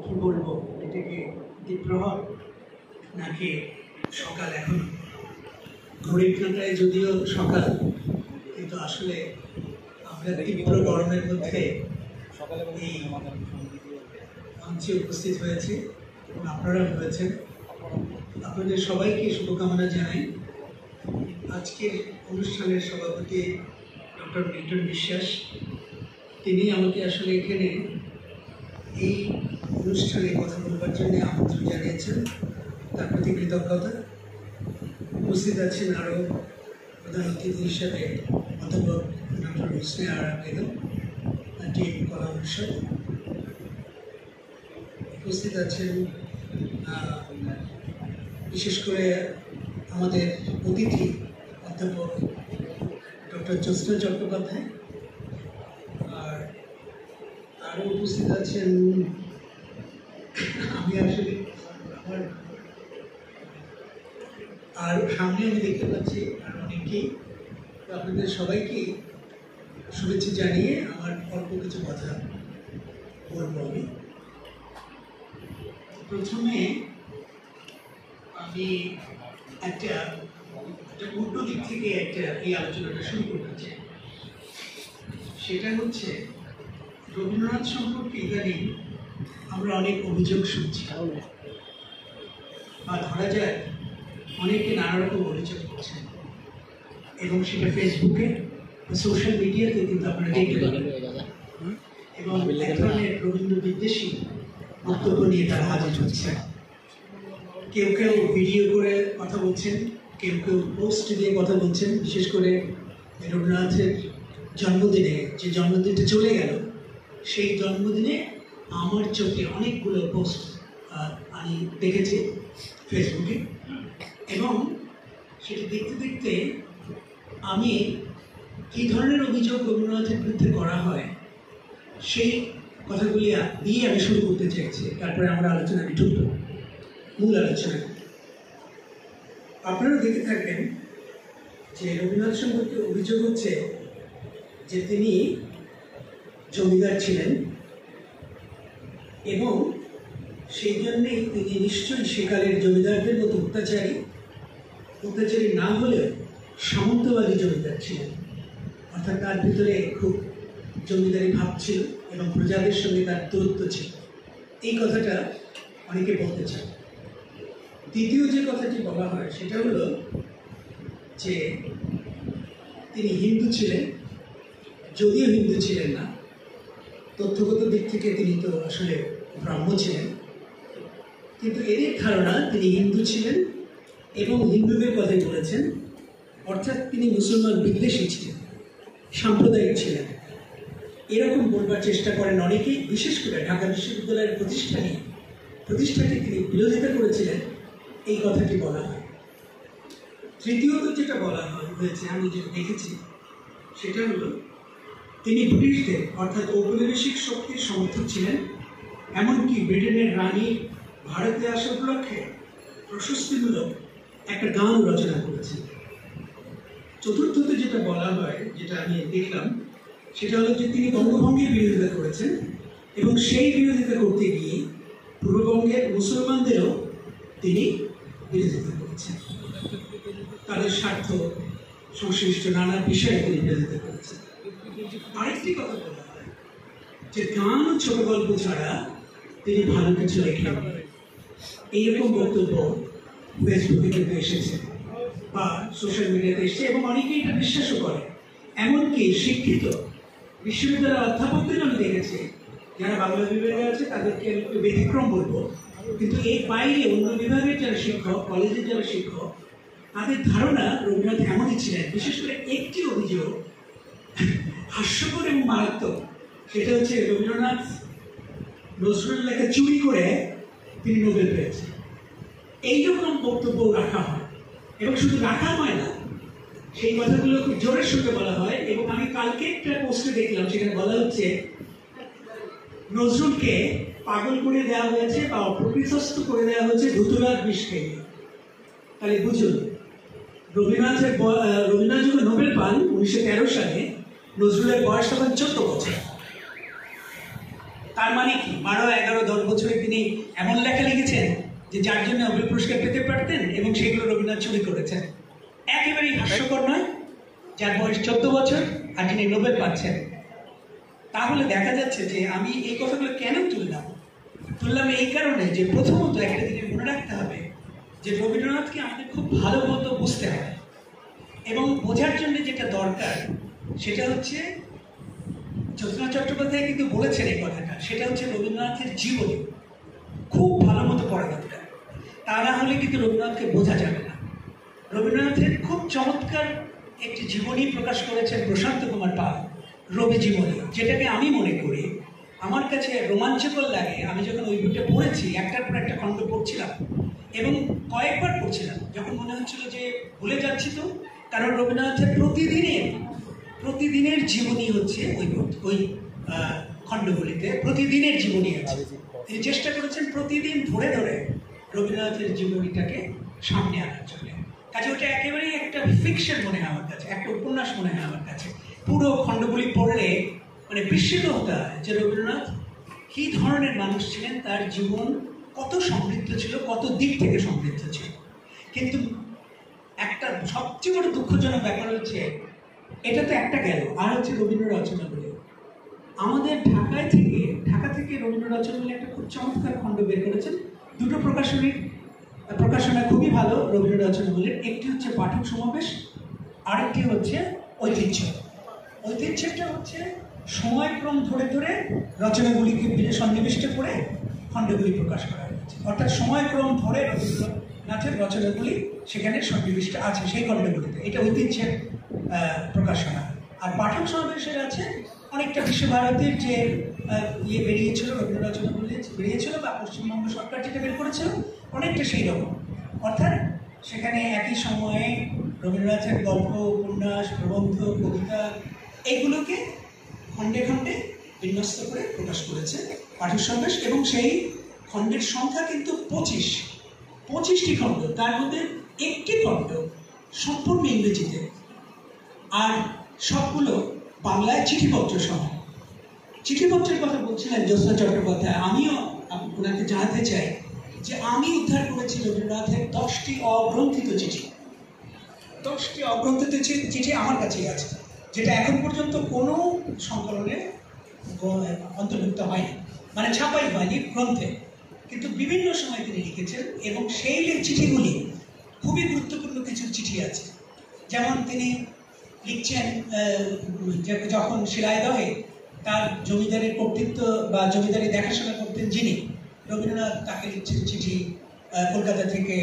কি বলবো, এটা কি দ্বীপ্রহর নাকি সকাল? এখন ঘড়ির কাঁটায় যদিও সকাল, কিন্তু আসলে আমরা তীব্র গরমের মধ্যে এই মঞ্চে উপস্থিত হয়েছি এবং আপনারা হয়েছেন। আপনাদের সবাইকে শুভকামনা জানাই। আজকের অনুষ্ঠানের সভাপতি ডক্টর মিল্টন বিশ্বাস, তিনি আমাকে আসলে এখানে এই অনুষ্ঠানে কথা বলবার জন্য আমন্ত্রণ জানিয়েছেন, তার প্রতি কৃতজ্ঞতা। উপস্থিত আছেন আরও প্রধান অতিথি হিসাবে অধ্যাপক ডক্টর হোসনে আরা বেগম, টিম কলা অনুষদ। উপস্থিত আছেন বিশেষ করে আমাদের অতিথি অধ্যাপক ডক্টর জ্যোৎস্না চট্টোপাধ্যায়, আর আরও উপস্থিত আছেন আমি আসলে আমার আর সামনে আমি দেখতে পাচ্ছি আর অনেকেই। আপনাদের সবাইকে শুভেচ্ছা জানিয়ে আমার অল্প কিছু কথা বলবো। আমি প্রথমে আমি একটা উল্টো দিক থেকে এই আলোচনাটা শুরু করতে চাই। সেটা হচ্ছে রবীন্দ্রনাথ সম্পর্কে ইদানিং আমরা অনেক অভিযোগ শুনছি, বা ধরা যায় অনেকে নানা রকম অভিযোগ করছেন, এবং সেটা ফেসবুকে সোশ্যাল মিডিয়াতে কিন্তু আপনারা দেখতে পাবেন। এবং এক ধরনের রবীন্দ্র বিদ্বেষী বক্তব্য নিয়ে তারা হাজির হচ্ছে। কেউ কেউ ভিডিও করে কথা বলছেন, কেউ কেউ পোস্ট দিয়ে কথা বলছেন। বিশেষ করে রবীন্দ্রনাথের জন্মদিনে, যে জন্মদিনটা চলে গেল, সেই জন্মদিনে আমার চোখে অনেকগুলো পোস্ট আমি দেখেছি ফেসবুকে, এবং সেটা দেখতে দেখতে আমি কী ধরনের অভিযোগ রবীন্দ্রনাথের বিরুদ্ধে করা হয় সেই কথাগুলি দিয়ে আমি শুরু করতে চাইছি। তারপরে আমরা আলোচনায় ঢুকব, মূল আলোচনা। আপনারা দেখে থাকবেন যে রবীন্দ্রনাথ সম্পর্কে অভিযোগ হচ্ছে যে তিনি জমিদার ছিলেন, এবং সেই জন্যেই তিনি নিশ্চয়ই সেকালের জমিদারদের মতো অত্যাচারী না হলেও সামন্তবাদী জমিদার ছিলেন। অর্থাৎ তার ভিতরে খুব জমিদারি ভাব ছিল এবং প্রজাদের সঙ্গে তার দূরত্ব ছিল। এই কথাটা অনেকে বলতে চায়। দ্বিতীয় যে কথাটি বলা হয় সেটা হলো যে তিনি হিন্দু ছিলেন, যদিও হিন্দু ছিলেন না, তথ্যগত দিক থেকে তিনি তো আসলে ব্রাহ্ম ছিলেন, কিন্তু এদের ধারণা তিনি হিন্দু ছিলেন এবং হিন্দুদের কথাই বলেছেন। অর্থাৎ তিনি মুসলমান বিদ্বেষী ছিলেন, সাম্প্রদায়িক ছিলেন, এরকম বলবার চেষ্টা করেন অনেকেই। বিশেষ করে ঢাকা বিশ্ববিদ্যালয়ের প্রতিষ্ঠাটি তিনি বিরোধিতা করেছিলেন, এই কথাটি বলা হয়। তৃতীয়ত যেটা বলা হয়েছে, আমি যেটা দেখেছি, সেটা হলো তিনি ব্রিটিশদের অর্থাৎ ঔপনিবেশিক শক্তির সমর্থক ছিলেন। এমনকি ব্রিটেনের রানী ভারতে আসা উপলক্ষে প্রশস্তিমূলক একটা গান রচনা করেছেন। চতুর্থত যেটা বলা হয়, যেটা আমি দেখলাম, সেটা হলো যে তিনি বঙ্গভঙ্গের বিরোধিতা করেছেন, এবং সেই বিরোধিতা করতে গিয়ে পূর্ববঙ্গের মুসলমানদেরও তিনি বিরোধিতা করেছেন। তাদের স্বার্থ সংশ্লিষ্ট নানা বিষয়ে তিনি বিরোধিতা করেছেন। আরেকটি কথা বলা হয় যে গান ও ছোট গল্প ছাড়া তিনি ভালো কিছু লেখেন। এইরকম বক্তব্য ফেসবুকে কিন্তু এসেছে বা সোশ্যাল মিডিয়াতে এসেছে, এবং অনেকেই এটা বিশ্বাসও করে। এমনকি শিক্ষিত বিশ্ববিদ্যালয়ের অধ্যাপকদের আমি দেখেছি, যারা বাংলা বিভাগে আছে তাদেরকে আমি একটু ব্যতিক্রম বলবো, কিন্তু এর বাইরে অন্য বিভাগের যারা শিক্ষক, কলেজের যারা শিক্ষক, তাদের ধারণা রবীন্দ্রনাথ এমনই ছিলেন। বিশেষ করে একটি অভিযোগ হাস্যকর এবং মারাত্মক, সেটা হচ্ছে রবীন্দ্রনাথ নজরুল লেখা চুরি করে তিনি নোবেল পেয়েছেন। এইরকম বক্তব্য রাখা হয়, এবং শুধু রাখা হয় না, সেই কথাগুলো খুব জোরের সঙ্গে বলা হয়। এবং আমি কালকে একটা পোস্টে দেখলাম, সেখানে বলা হচ্ছে নজরুলকে পাগল করে দেওয়া হয়েছে বা অপ্রকৃতস্থ করে দেওয়া হয়েছে ধুতুরার বিষ খেয়ে। তাহলে বুঝুন, রবীন্দ্রনাথ যখন নোবেল পান 1913 সালে, নজরুলের বয়স তখন 14 বছর। তার মানে কি 12, 11, 10 বছরে তিনি তিনি এমন লেখা লিখেছেন যে যার জন্য নোবেল পুরস্কার পেতে পারতেন, এবং সেগুলো রবীন্দ্রনাথ চুরি করেছেন। একেবারেই হাস্যকর নয়? যার বয়স 14 বছর আর তিনি নোবেল পাচ্ছেন। তাহলে দেখা যাচ্ছে যে আমি এই কথাগুলো কেন তুললাম এই কারণে যে প্রথমত একটা দিকে মনে রাখতে হবে যে রবীন্দ্রনাথকে আমাদের খুব ভালো মতো বুঝতে হবে, এবং বোঝার জন্য যেটা দরকার সেটা হচ্ছে, জ্যোৎস্না চট্টোপাধ্যায় কিন্তু বলেছেন এই কথাটা, সেটা হচ্ছে রবীন্দ্রনাথের জীবনী খুব ভালো মতো পড়া দরকার। তা না হলে কিন্তু রবীন্দ্রনাথকে বোঝা যাবে না। রবীন্দ্রনাথের খুব চমৎকার একটি জীবনী প্রকাশ করেছেন প্রশান্ত কুমার পাল, রবি জীবনী, যেটাকে আমি মনে করি আমার কাছে রোমাঞ্চকর লাগে। আমি যখন ওই বইটা পড়েছি, একটার পর একটা খণ্ড পড়ছিলাম এবং কয়েকবার পড়ছিলাম, যখন মনে হচ্ছিল যে ভুলে যাচ্ছি তো, কারণ রবীন্দ্রনাথের প্রতিদিনের জীবনী হচ্ছে ওই খণ্ডগুলিতে প্রতিদিনের জীবনী আছে। তিনি চেষ্টা করেছেন প্রতিদিন ধরে ধরে রবীন্দ্রনাথের জীবনীটাকে সামনে আনার জন্য। কাজে ওটা একেবারেই একটা ফিকশন মনে হয় আমার কাছে, একটা উপন্যাস মনে হয় আমার কাছে। পুরো খণ্ডগুলি পড়লে মানে বিস্মিত হতে হয় যে রবীন্দ্রনাথ কী ধরনের মানুষ ছিলেন, তার জীবন কত সমৃদ্ধ ছিল, কত দিক থেকে সমৃদ্ধ ছিল। কিন্তু একটা সবচেয়ে বড় দুঃখজনক ব্যাপার হচ্ছে, এটা তো একটা গেল, আর হচ্ছে রবীন্দ্র রচনাগুলি। আমাদের ঢাকা থেকে রবীন্দ্র রচনাগুলি একটা খুব চমৎকার খণ্ড বের করেছেন। দুটো প্রকাশনা খুবই ভালো রবীন্দ্র রচনাগুলির। একটি হচ্ছে পাঠক সমাবেশ, আরেকটি হচ্ছে ঐতিহ্যটা হচ্ছে সময়ক্রম ধরে ধরে রচনাগুলিকে সন্নিবিষ্ট করে খণ্ডগুলি প্রকাশ করা হয়েছে। অর্থাৎ সময়ক্রম ধরে রবীন্দ্রনাথের রচনাগুলি সেখানে সন্নিবিষ্ট আছে সেই খণ্ডগুলিতে। এটা ঐতিহ্যের প্রকাশনা। আর পাঠক সমাবেশের আছে অনেকটা বিশ্বভারতীর যে বেরিয়েছিল, রবীন্দ্র রচনাগুলি বেরিয়েছিল, বা পশ্চিমবঙ্গ সরকার যেটা বের করেছিল, অনেকটা সেই রকম। অর্থাৎ সেখানে একই সময়ে রবীন্দ্রনাথের গল্প, উপন্যাস, প্রবন্ধ, কবিতা এইগুলোকে খণ্ডে খণ্ডে বিন্যস্ত করে প্রকাশ করেছে পাঠক সমাবেশ। এবং সেই খণ্ডের সংখ্যা কিন্তু 25টি খণ্ড, তার মধ্যে একটি খণ্ড সম্পূর্ণ ইংরেজিতে, আর সবগুলো বাংলায় চিঠিপত্র সহ। চিঠিপত্রের কথা বলছিলেন জ্যোৎস্না চট্টোপাধ্যায়। আমিও ওনাকে জানাতে চাই যে আমি উদ্ধার করেছি রবীন্দ্রনাথের 10টি অগ্রন্থিত চিঠি। 10টি অগ্রন্থিত চিঠি আমার কাছেই আছে, যেটা এখন পর্যন্ত কোনো সংকলনে অন্তর্ভুক্ত হয়নি, মানে ছাপাই হয়নি গ্রন্থে, কিন্তু বিভিন্ন সময় তিনি লিখেছেন। এবং সেই চিঠিগুলি খুবই গুরুত্বপূর্ণ কিছু চিঠি আছে। যেমন তিনি লিখছেন যখন শিলাইদহে তার জমিদারের কর্তৃত্ব বা জমিদারি দেখাশোনা করতেন যিনি, রবীন্দ্রনাথ তাকে লিখছেন চিঠি কলকাতা থেকে,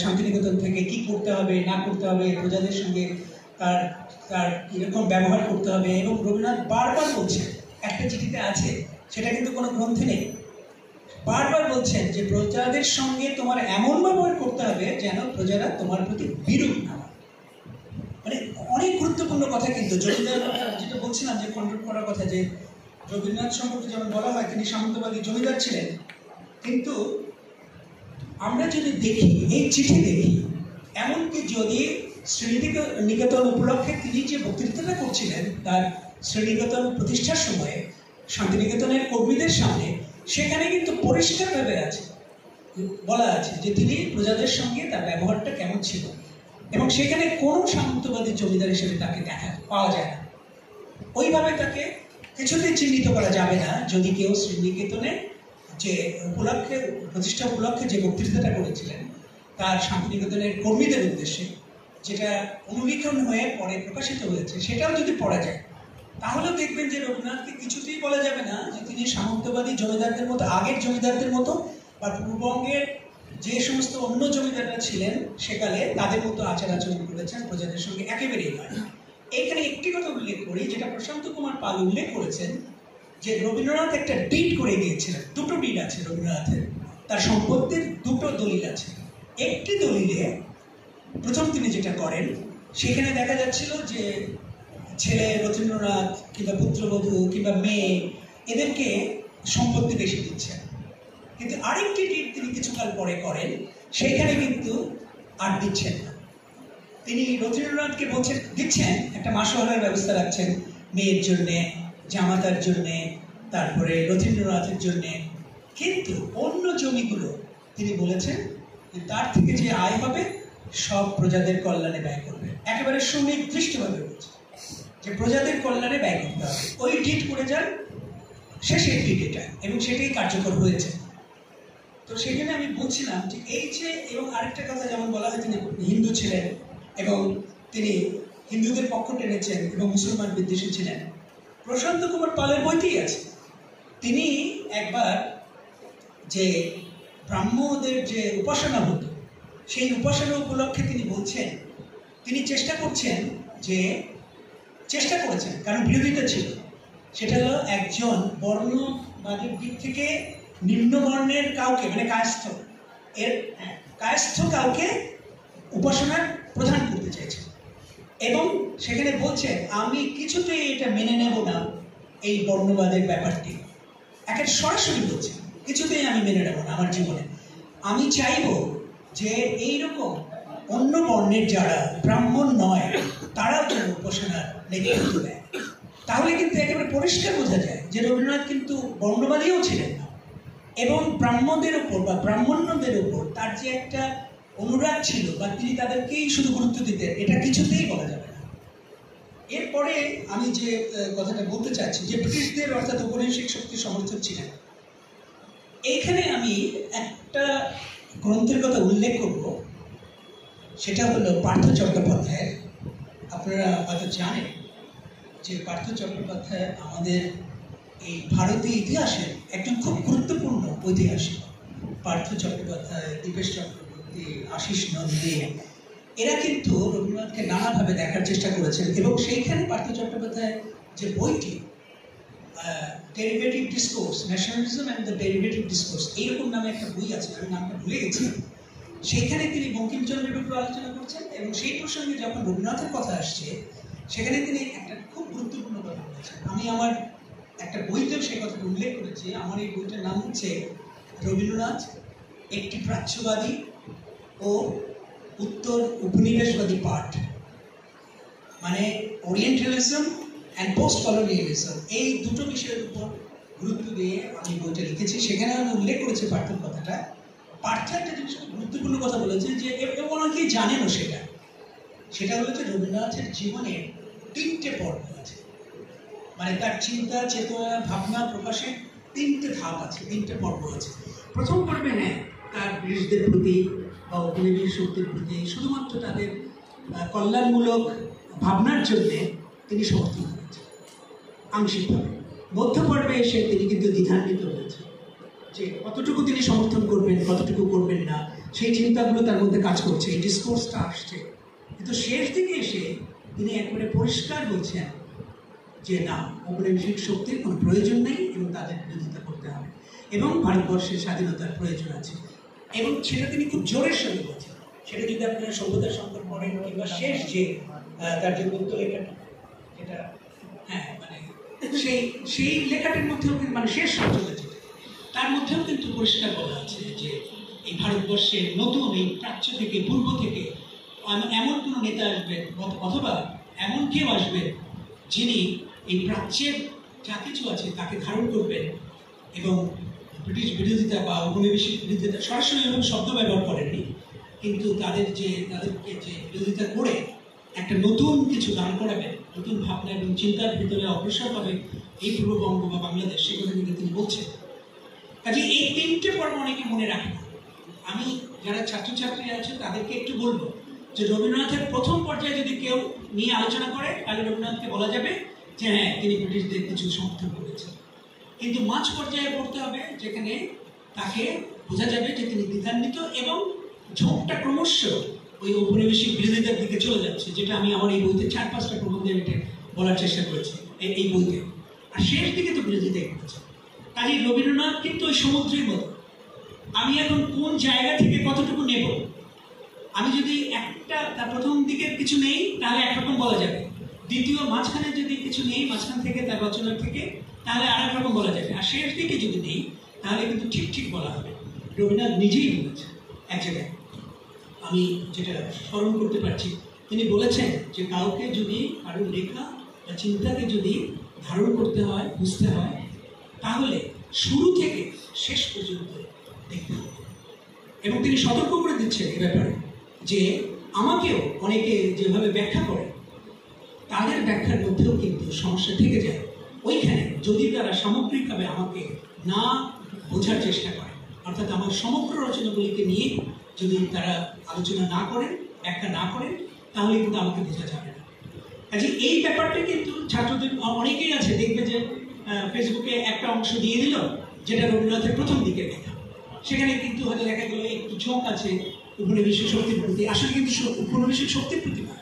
শান্তিনিকেতন থেকে, কি করতে হবে না করতে হবে, প্রজাদের সঙ্গে তার কীরকম ব্যবহার করতে হবে। এবং রবীন্দ্রনাথ বারবার বলছেন, একটা চিঠিতে আছে, সেটা কিন্তু কোনো গ্রন্থে নেই, বারবার বলছেন যে প্রজাদের সঙ্গে তোমার এমন ব্যবহার করতে হবে যেন প্রজারা তোমার প্রতি বিরূপ না হয়। মানে অনেক গুরুত্বপূর্ণ কথা। কিন্তু জমিদার, যেটা বলছিলাম যে খণ্ডন করার কথা, যে রবীন্দ্রনাথ সম্পর্কে যেমন বলা হয় তিনি সামন্তবাদী জমিদার ছিলেন, কিন্তু আমরা যদি দেখি, এই চিঠি দেখি, এমনকি যদি শ্রীনিকেতন উপলক্ষে তিনি যে বক্তৃতাটা করছিলেন তার শ্রীনিকেতন প্রতিষ্ঠার সময়ে শান্তিনিকেতনের কর্মীদের সামনে, সেখানে কিন্তু পরিষ্কারভাবে বলা আছে যে তিনি প্রজাদের সঙ্গে তার ব্যবহারটা কেমন ছিল, এবং সেখানে কোনো সামন্তবাদী জমিদার হিসেবে তাকে পাওয়া যায় না। ওইভাবে তাকে কিছুতেই চিহ্নিত করা যাবে না যদি কেউ শ্রীনিকেতনের যে প্রতিষ্ঠা উপলক্ষে যে বক্তৃতাটা করেছিলেন তার শান্তিনিকেতনের কর্মীদের উদ্দেশ্যে, যেটা অনুলিখন হয়ে পরে প্রকাশিত হয়েছে, সেটাও যদি পড়া যায়, তাহলেও দেখবেন যে রবীন্দ্রনাথকে কিছুতেই বলা যাবে না যে তিনি সামন্তবাদী জমিদারদের মতো, আগের জমিদারদের মতো, বা পূর্ববঙ্গের যে সমস্ত অন্য জমিদাররা ছিলেন সেকালে তাদের মতো আচার আচরণ করেছেন প্রজাদের সঙ্গে, একেবারেই নয়। এইখানে একটি কথা উল্লেখ করি, যেটা প্রশান্ত কুমার পাল উল্লেখ করেছেন, যে রবীন্দ্রনাথ একটা ডিড করে গিয়েছিলেন। দুটো ডিড আছে রবীন্দ্রনাথের, তার সম্পত্তির দুটো দলিল আছে। একটি দলিলে প্রথম তিনি যেটা করেন, সেখানে দেখা যাচ্ছিল যে ছেলে রবীন্দ্রনাথ কিংবা পুত্রবধূ কিংবা মেয়ে এদেরকে সম্পত্তি বেশি দিচ্ছেন। কিন্তু আরেকটি ডিড তিনি কিছুকাল পরে করেন, সেখানে কিন্তু আর দিচ্ছেন না। তিনি রবীন্দ্রনাথকে দিচ্ছেন একটা মাসোহারার ব্যবস্থা রাখছেন মেয়ের জন্যে, জামাতার জন্যে, তারপরে রবীন্দ্রনাথের জন্যে, কিন্তু অন্য জমিগুলো তিনি বলেছেন যে তার থেকে যে আয় হবে সব প্রজাদের কল্যাণে ব্যয় করবে। একেবারে সুনির্দিষ্টভাবে বলছে যে প্রজাদের কল্যাণে ব্যয় করতে হবে। ওই ডিট করে যান, শেষের ডিট এটা, এবং সেটাই কার্যকর হয়েছে। তো সেখানে আমি বলছিলাম যে এই যে, এবং আরেকটা কথা যেমন বলা হয় তিনি হিন্দু ছিলেন এবং তিনি হিন্দুদের পক্ষ টেনেছেন এবং মুসলমান বিদ্বেষী ছিলেন। প্রশান্ত কুমার পালের বইতেই আছে, তিনি একবার যে ব্রাহ্মণদের যে উপাসনা হতো সেই উপাসনা উপলক্ষে তিনি বলছেন, তিনি চেষ্টা করেছেন কারণ বিরোধিতা ছিল, সেটা হলো একজন বর্ণবাদের দিক থেকে নিম্নবর্ণের কাউকে, মানে কায়স্থ কাউকে উপাসনার প্রধান করতে চাইছেন। এবং সেখানে বলছেন আমি কিছুতেই এটা মেনে নেব না, এই বর্ণবাদের ব্যাপারটি একেবারে সরাসরি বলছে, কিছুতেই আমি মেনে নেব না আমার জীবনে। আমি চাইব যে এইরকম অন্য বর্ণের যারা ব্রাহ্মণ নয় তারাও যেন উপাসনার নেতৃত্ব দেয়। তাহলে কিন্তু একেবারে পরিষ্কার বোঝা যায় যে রবীন্দ্রনাথ কিন্তু বর্ণবাদীও ছিলেন না, এবং ব্রাহ্মণদের উপর বা ব্রাহ্মণ্যদের উপর তার যে একটা অনুরাগ ছিল বা তিনি তাদেরকেই শুধু গুরুত্ব দিতেন, এটা কিছুতেই বলা যাবে না। এরপরে আমি যে কথাটা বলতে চাচ্ছি যে ব্রিটিশদের অর্থাৎ ঔপনিবেশিক শক্তির সমর্থক ছিলেন, এইখানে আমি একটা গ্রন্থের কথা উল্লেখ করব, সেটা হলো পার্থ চট্টোপাধ্যায়ের। আপনারা হয়তো জানেন যে পার্থ চট্টোপাধ্যায় আমাদের এই ভারতীয় ইতিহাসের একজন খুব গুরুত্বপূর্ণ ঐতিহাসিক। পার্থ চট্টোপাধ্যায়, দীপেশ চক্রবর্তী, আশিস নন্দী, এরা কিন্তু রবীন্দ্রনাথকে নানাভাবে দেখার চেষ্টা করেছেন। এবং সেইখানে পার্থ চট্টোপাধ্যায় যে বইটি derivative discourse, nationalism and the derivative discourse, এইরকম নামে একটা বই আছে, আমি নামটা ভুলে গেছি। সেইখানে তিনি বঙ্কিমচন্দ্রের উপর আলোচনা করছেন এবং সেই প্রসঙ্গে যখন রবীন্দ্রনাথের কথা আসছে সেখানে তিনি একটা খুব গুরুত্বপূর্ণ কথা বলেছেন। আমি আমার একটা বইতেও সেই কথাটা উল্লেখ করেছি। আমার এই বইটার নাম হচ্ছে রবীন্দ্রনাথ একটি প্রাচ্যবাদী ও উত্তর উপনিবেশবাদী পাঠ, মানে ওরিয়েন্টালিজম অ্যান্ড পোস্ট কলোনিয়ালিজম, এই দুটো বিষয়ের উপর গুরুত্ব দিয়ে আমি বইটা লিখেছি। সেখানে আমি উল্লেখ করেছি পার্থের কথাটা। পার্থ একটা জিনিস গুরুত্বপূর্ণ কথা বলেছে যে অনেকেই জানেনও, সেটা হলো যে রবীন্দ্রনাথের জীবনে 3টে পর্ব আছে, মানে তার চিন্তা, চেতনা, ভাবনা প্রকাশের 3টে ধাপ আছে, 3টে পর্ব আছে। প্রথম পর্বে হ্যাঁ তার ব্রিটিশদের প্রতি বা উপনিবেশ শক্তির প্রতি শুধুমাত্র তাদের কল্যাণমূলক ভাবনার জন্যে তিনি সমর্থন করেছেন আংশিকভাবে। মধ্য পর্বে এসে তিনি কিন্তু দ্বিধান্বিত হয়েছে যে কতটুকু তিনি সমর্থন করবেন, কতটুকু করবেন না, সেই চিন্তাগুলো তার মধ্যে কাজ করছে, এই ডিসকোর্সটা আসছে। কিন্তু শেষ দিকে এসে তিনি একেবারে পরিষ্কার বলছেন যে না, ঔপনিবেশিক শক্তির কোনো প্রয়োজন নেই এবং তাদের বিরোধিতা করতে হবে এবং ভারতবর্ষের স্বাধীনতার প্রয়োজন আছে, এবং সেটা তিনি খুব জোরের সঙ্গে বলছেন। সেটা যদি আপনারা সভ্যতার সংকট পড়েন কিংবা শেষ যে তার যে গদ্য লেখাটা, যেটা হ্যাঁ মানে সেই লেখাটির মধ্যেও কিন্তু মানে শেষ সূত্রটা যেটা, তার মধ্যেও কিন্তু পরিষ্কার বলা আছে যে এই ভারতবর্ষের নতুন এই প্রাচ্য থেকে পূর্ব থেকে এমন কোনো নেতা আসবেন অথবা এমন কেউ আসবেন যিনি এই প্রাচ্যের যা কিছু আছে তাকে ধারণ করবেন এবং ব্রিটিশ বিরোধিতা বা ঔপনিবেশিক বিরোধিতা সরাসরি এরকম শব্দ ব্যবহার করেননি, কিন্তু তাদেরকে যে বিরোধিতা করে একটা নতুন কিছু দান করাবেন, নতুন ভাবনা এবং চিন্তার ভিতরে অগ্রসর হবে এই পূর্ববঙ্গ বা বাংলাদেশ, সে কথা কিন্তু তিনি বলছেন। কাজে এই 3টে পর্ব অনেকে মনে রাখে না। আমি যারা ছাত্রছাত্রী আছে তাদেরকে একটু বলবো যে রবীন্দ্রনাথের প্রথম পর্যায়ে যদি কেউ নিয়ে আলোচনা করে তাহলে রবীন্দ্রনাথকে বলা যাবে যে হ্যাঁ তিনি ব্রিটিশদের কিছু সমর্থন করেছেন, কিন্তু মাঝ পর্যায়ে পড়তে হবে যেখানে তাকে বোঝা যাবে যে তিনি দ্বিধান্বিত এবং ঝোঁকটা ক্রমশ ওই ঔপনিবেশিক বিরোধিতার দিকে চলে যাচ্ছে, যেটা আমি আমার এই বইতে 4-5টা প্রবন্ধে এটা বলার চেষ্টা করেছি এই বইতে। আর শেষ দিকে তো বিরোধিতাই করেছে। তাই রবীন্দ্রনাথ কিন্তু ওই সমুদ্রের মতো, আমি এখন কোন জায়গা থেকে কতটুকু নেব, আমি যদি তার প্রথম দিকের কিছু নেই তাহলে একরকম বলা যাবে, দ্বিতীয় মাঝখানে যদি কিছু নেই মাঝখান থেকে তার রচনার থেকে তাহলে আর এক রকম বলা যাবে, আর শেষ দিকে যদি নেই তাহলে কিন্তু ঠিক বলা হবে। রবীন্দ্রনাথ নিজেই বলেছেন এক জায়গায়, আমি যেটা স্মরণ করতে পারছি, তিনি বলেছেন যে কাউকে যদি কারোর লেখা বা চিন্তাকে যদি ধারণ করতে হয়, বুঝতে হয়, তাহলে শুরু থেকে শেষ পর্যন্ত দেখতে হবে। এবং তিনি সতর্ক করে দিচ্ছেন এ ব্যাপারে যে আমাকেও অনেকে যেভাবে ব্যাখ্যা করে তাদের ব্যাখ্যার মধ্যেও কিন্তু সমস্যা থেকে যায় ওইখানে, যদি তারা সামগ্রিকভাবে আমাকে না বোঝার চেষ্টা করে, অর্থাৎ আমার সমগ্র রচনাগুলিকে নিয়ে যদি তারা আলোচনা না করেন, ব্যাখ্যা না করেন, তাহলে কিন্তু আমাকে বোঝা যাবে না। কাজে এই ব্যাপারটা কিন্তু ছাত্রদের অনেকেই আছে, দেখবে যে ফেসবুকে একটা অংশ দিয়ে দিল যেটা রবীন্দ্রনাথের প্রথম দিকের লেখা, সেখানে কিন্তু হয়তো দেখা গেল একটু ঝোঁক আছে উপনিবেশিক শক্তির প্রতি। আসলে কিন্তু উপনিবেশিক শক্তির প্রতি না,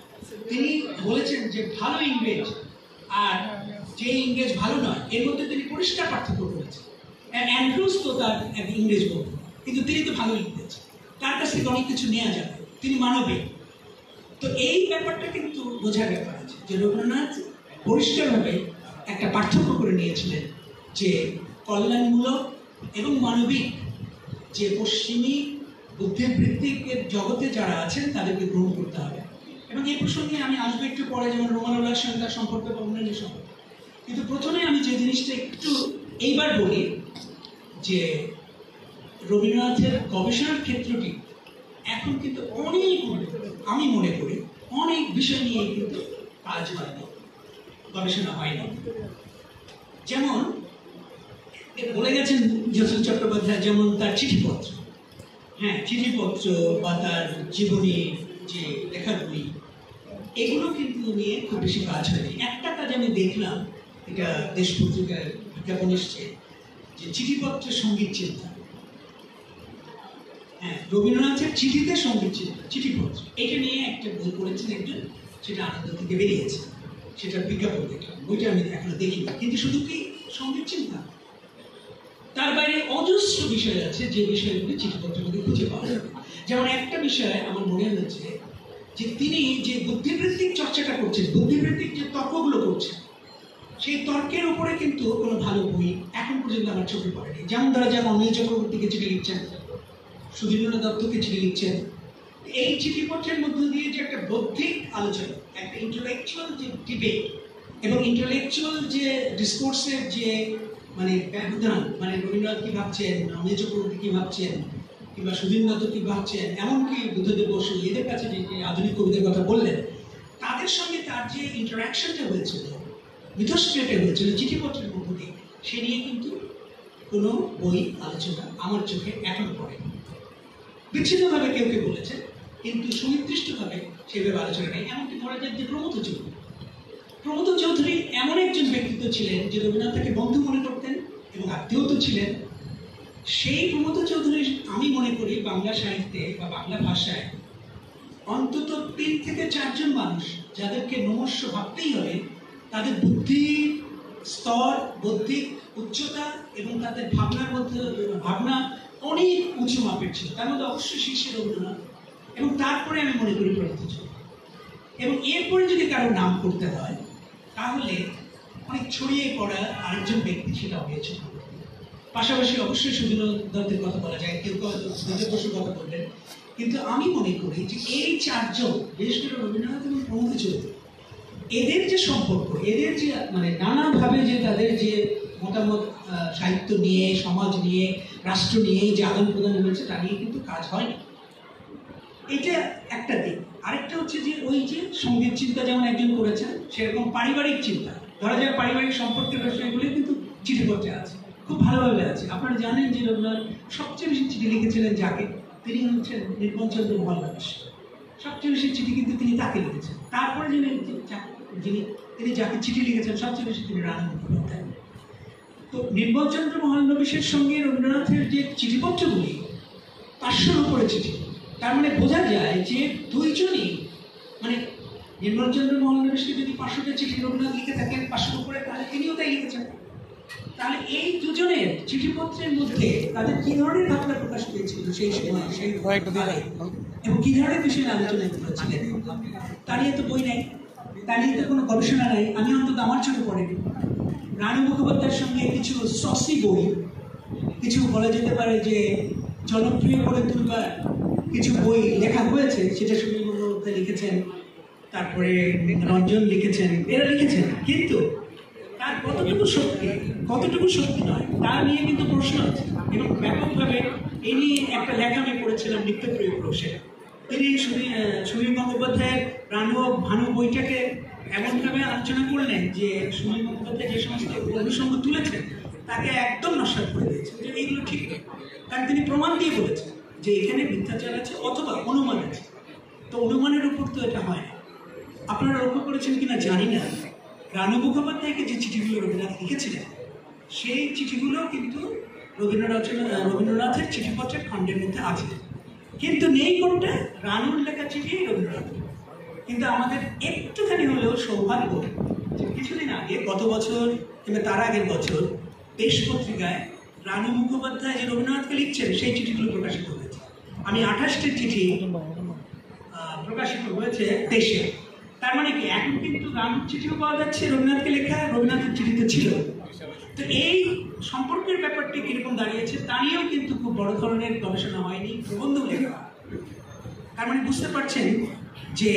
তিনি বলেছেন যে ভালো ইংরেজ আর যে ইংরেজ ভালো নয় এর মধ্যে তিনি পরিষ্কার পার্থক্য করেছেন। অ্যান্ড্রুজ তো তার এক ইংরেজ বন্ধু, কিন্তু তিনি তো ভালো ইংরেজ, তার কাছ থেকে অনেক কিছু নেওয়া যাবে, তিনি মানবিক। তো এই ব্যাপারটা কিন্তু বোঝার ব্যাপার আছে যে রবীন্দ্রনাথ পরিষ্কারভাবে একটা পার্থক্য করে নিয়েছিলেন যে কল্যাণমূলক এবং মানবিক যে পশ্চিমী বুদ্ধিবৃত্তিকের জগতে যারা আছেন তাদেরকে গ্রহণ করতে হবে। এবং এই প্রসঙ্গে আমি আসবো একটু পরে, যেমন রোমানুল্লাহর সঙ্গে তার সম্পর্কে বা অন্যান্য সম্পর্কে। কিন্তু প্রথমে আমি যে জিনিসটা একটু এইবার বলি যে রবীন্দ্রনাথের গবেষণার ক্ষেত্রটি এখন কিন্তু অনেক, আমি মনে করি অনেক বিষয় নিয়ে কিন্তু কাজ হয়নি, গবেষণা হয়নি। যেমন বলে গেছেন যশোর চট্টোপাধ্যায়, যেমন তার চিঠিপত্র, হ্যাঁ চিঠিপত্র বা তার জীবনী যে লেখাগুলি, এগুলো কিন্তু নিয়ে খুব বেশি কাজ হয়নি। একটা কাজ আমি দেখলাম, এটা দেশ পত্রিকার বিজ্ঞাপন এসছে, যে চিঠিপত্রের সঙ্গীত চিন্তা। হ্যাঁ, রবীন্দ্রনাথের চিঠিতে সঙ্গীত চিন্তা, চিঠিপত্র, এটা নিয়ে একটা বই করেছেন একজন, সেটা আনন্দ থেকে বেরিয়েছে, সেটার বিজ্ঞাপন দেখলাম, বইটা আমি এখনো দেখিনি। কিন্তু শুধু কি সঙ্গীত চিন্তা, তার বাইরে অজস্র বিষয় আছে যে বিষয়গুলি চিঠিপত্রের মধ্যে খুঁজে পাওয়া যাবে। যেমন একটা বিষয় আমার মনে হয়েছে যে তিনি যে বুদ্ধিবৃত্তিক চর্চাটা করছেন, বুদ্ধিবৃত্তিক যে তর্কগুলো করছেন, সেই তর্কের উপরে কিন্তু কোনো ভালো বই এখন পর্যন্ত আমার চোখে পড়েনি। যেমন ধরা যাক অনিল চক্রবর্তীকে চিঠি লিখছেন, সুধীন্দ্রনাথ দত্তকে চিঠি লিখছেন, এই চিঠিপত্রের মধ্য দিয়ে যে একটা বৌদ্ধিক আলোচনা, একটা ইন্টেলেকচুয়াল যে ডিবেট এবং ইন্টেলেকচুয়াল যে ডিসকোর্সের যে মানে ব্যবধান, মানে রবীন্দ্রনাথ কি ভাবছেন, অনিল চক্রবর্তী কি ভাবছেন, কিংবা সুধীন্দ্রনাথ কি ভাবছেন, এমনকি বুদ্ধদেব বসু এদের কাছে যে আধুনিক কবিদের কথা বললেন, তাদের সঙ্গে তার যে ইন্টারাকশনটা হয়েছিল, মিথস্ক্রিয়াটা হয়েছিল চিঠিপত্রের মধ্য দিয়ে, সে নিয়ে কিন্তু কোনো বই আলোচনা আমার চোখে এখনো পড়ে। বিচ্ছিন্নভাবে কেউ কেউ বলেছেন, কিন্তু সুনির্দিষ্টভাবে সেভাবে আলোচনা নেই। এমনকি ধরা যাক যে প্রমোদ চৌধুরী এমন একজন ব্যক্তিত্ব ছিলেন যে রবীন্দ্রনাথ তাকে বন্ধু মনে করতেন এবং আত্মীয় তো ছিলেন। সেই প্রমোদ চৌধুরী আমি মনে করি বাংলা সাহিত্যে বা বাংলা ভাষায় অন্তত 3 থেকে 4 জন মানুষ যাদেরকে নমস্য ভাবতেই হবে, তাদের বুদ্ধি স্তর, বৌদ্ধিক উচ্চতা এবং তাদের ভাবনা অনেক উঁচু মাপের ছিল। তার মধ্যে অবশ্যই শীর্ষে রবীন্দ্রনাথ, এবং তারপরে আমি মনে করি প্রমোদ চৌধুরী। এবং এরপরে যদি কারো নাম করতে হয় তাহলে অনেক ছড়িয়ে পড়া আরেকজন ব্যক্তি, সেটা হয়েছে। পাশাপাশি অবশ্যই সুধীন্দ্রনাথ দত্তের কথা বলা যায়, কেউ সুধীন্দ্র বসুর কথা বললেন, কিন্তু আমি মনে করি যে এই 4 জন, বিশেষ করে রবীন্দ্রনাথ এবং প্রমোদ চৌধুরী, এদের যে সম্পর্ক, এদের যে মানে নানাভাবে যে তাদের যে মতামত সাহিত্য নিয়ে, সমাজ নিয়ে, রাষ্ট্র নিয়ে যে আদান প্রদান হয়েছে, তা নিয়ে কিন্তু কাজ হয়নি। এটা একটা দিক। আরেকটা হচ্ছে যে ওই যে সঙ্গীত চিন্তা যেমন একজন করেছেন, সেরকম পারিবারিক চিন্তা, ধরা যায় পারিবারিক সম্পর্কের বিষয়গুলি কিন্তু চিঠিপত্রে আছে, খুব ভালোভাবে আছে। আপনারা জানেন যে রবীন্দ্রনাথ সবচেয়ে বেশি চিঠি লিখেছিলেন যাকে, তিনি হচ্ছেন নির্মলচন্দ্র মহল্লাবিশ। সবচেয়ে বেশি চিঠি কিন্তু তিনি তাকে লিখেছেন। তারপরে তিনি যাকে চিঠি লিখেছেন সবচেয়ে বেশি তিনি রানা মুখোপাধ্যায়। তো নির্মলচন্দ্র মহল্লাবিশের সঙ্গে রবীন্দ্রনাথের যে চিঠিপত্রগুলি 500-র উপরে চিঠি, তার মানে বোঝা যায় যে দুইজনই, মানে নির্মলচন্দ্র মহল্লাবিশকে যদি 500টা চিঠি রবীন্দ্রনাথ লিখে থাকেন 500-র উপরে, তাহলে তিনিও তাই লিখেছেন। তাহলে এই দুজনের চিঠিপত্রের মধ্যে তাদের কি ধরনের ভাবনা প্রকাশ পেয়েছিল সেই সময়, সেই এবং কি ধরনের বিষয়ে আলোচনা করেছিলেন, তা নিয়ে তো বই নেই, তা নিয়ে তো কোনো গবেষণা নেই। আমি অন্তত আমার চোখে পড়েনি। রানু মুখোপাধ্যায়ের সঙ্গে কিছু সসি বই, কিছু বলা যেতে পারে যে জনপ্রিয় করে তুলবার কিছু বই লেখা হয়েছে, সেটা সুনীল মুখোপাধ্যায় লিখেছেন, তারপরে রঞ্জন লিখেছেন, এরা লিখেছেন, কিন্তু তার কতটুকু সত্যি নয় তা নিয়ে কিন্তু প্রশ্ন আছে এবং ব্যাপকভাবে এই নিয়ে একটা লেখা আমি পড়েছিলাম নিত্যপ্রিয় প্রশ্নে। তিনি সমীর গঙ্গোপাধ্যায়ের রানু ভানু বইটাকে এমনভাবে আলোচনা করলেন যে সমীর গঙ্গোপাধ্যায় যে সমস্ত অনুষঙ্গ তুলেছেন তাকে একদম নস্বাত করে দিয়েছে যে এইগুলো ঠিক নয়, কারণ তিনি প্রমাণ দিয়ে বলেছেন যে এখানে মিথ্যাচার আছে অথবা অনুমান আছে। তো অনুমানের উপর তো এটা হয় না। আপনারা লক্ষ্য করেছেন কিনা জানি না, রানু মুখোপাধ্যায়কে যে চিঠিগুলো রবীন্দ্রনাথ লিখেছিলেন সেই চিঠিগুলো কিন্তু রবীন্দ্রনাথের চিঠিপত্রের খণ্ডের মধ্যে আছে, কিন্তু নেই কোনটা রানুর লেখা চিঠি রবীন্দ্রনাথ। কিন্তু আমাদের একটুখানি হলেও সৌভাগ্য যে কিছুদিন আগে গত বছর কিংবা তার আগের বছর দেশ পত্রিকায় রানু মুখোপাধ্যায় যে রবীন্দ্রনাথকে লিখছেন সেই চিঠিগুলো প্রকাশিত হয়েছে। আমি 28টি চিঠি প্রকাশিত হয়েছে দেশে। তার মানে কি এখন কিন্তু রানুর চিঠিও পাওয়া যাচ্ছে, রবীন্দ্রনাথকে লেখা রবীন্দ্রনাথের চিঠিতে ছিল। তো এই সম্পর্কের ব্যাপারটি কিরকম দাঁড়িয়েছে তা নিয়েও কিন্তু খুব বড় ধরনের গবেষণা হয়নি, প্রবন্ধ লেখা। তার মানে বুঝতে পারছেন যে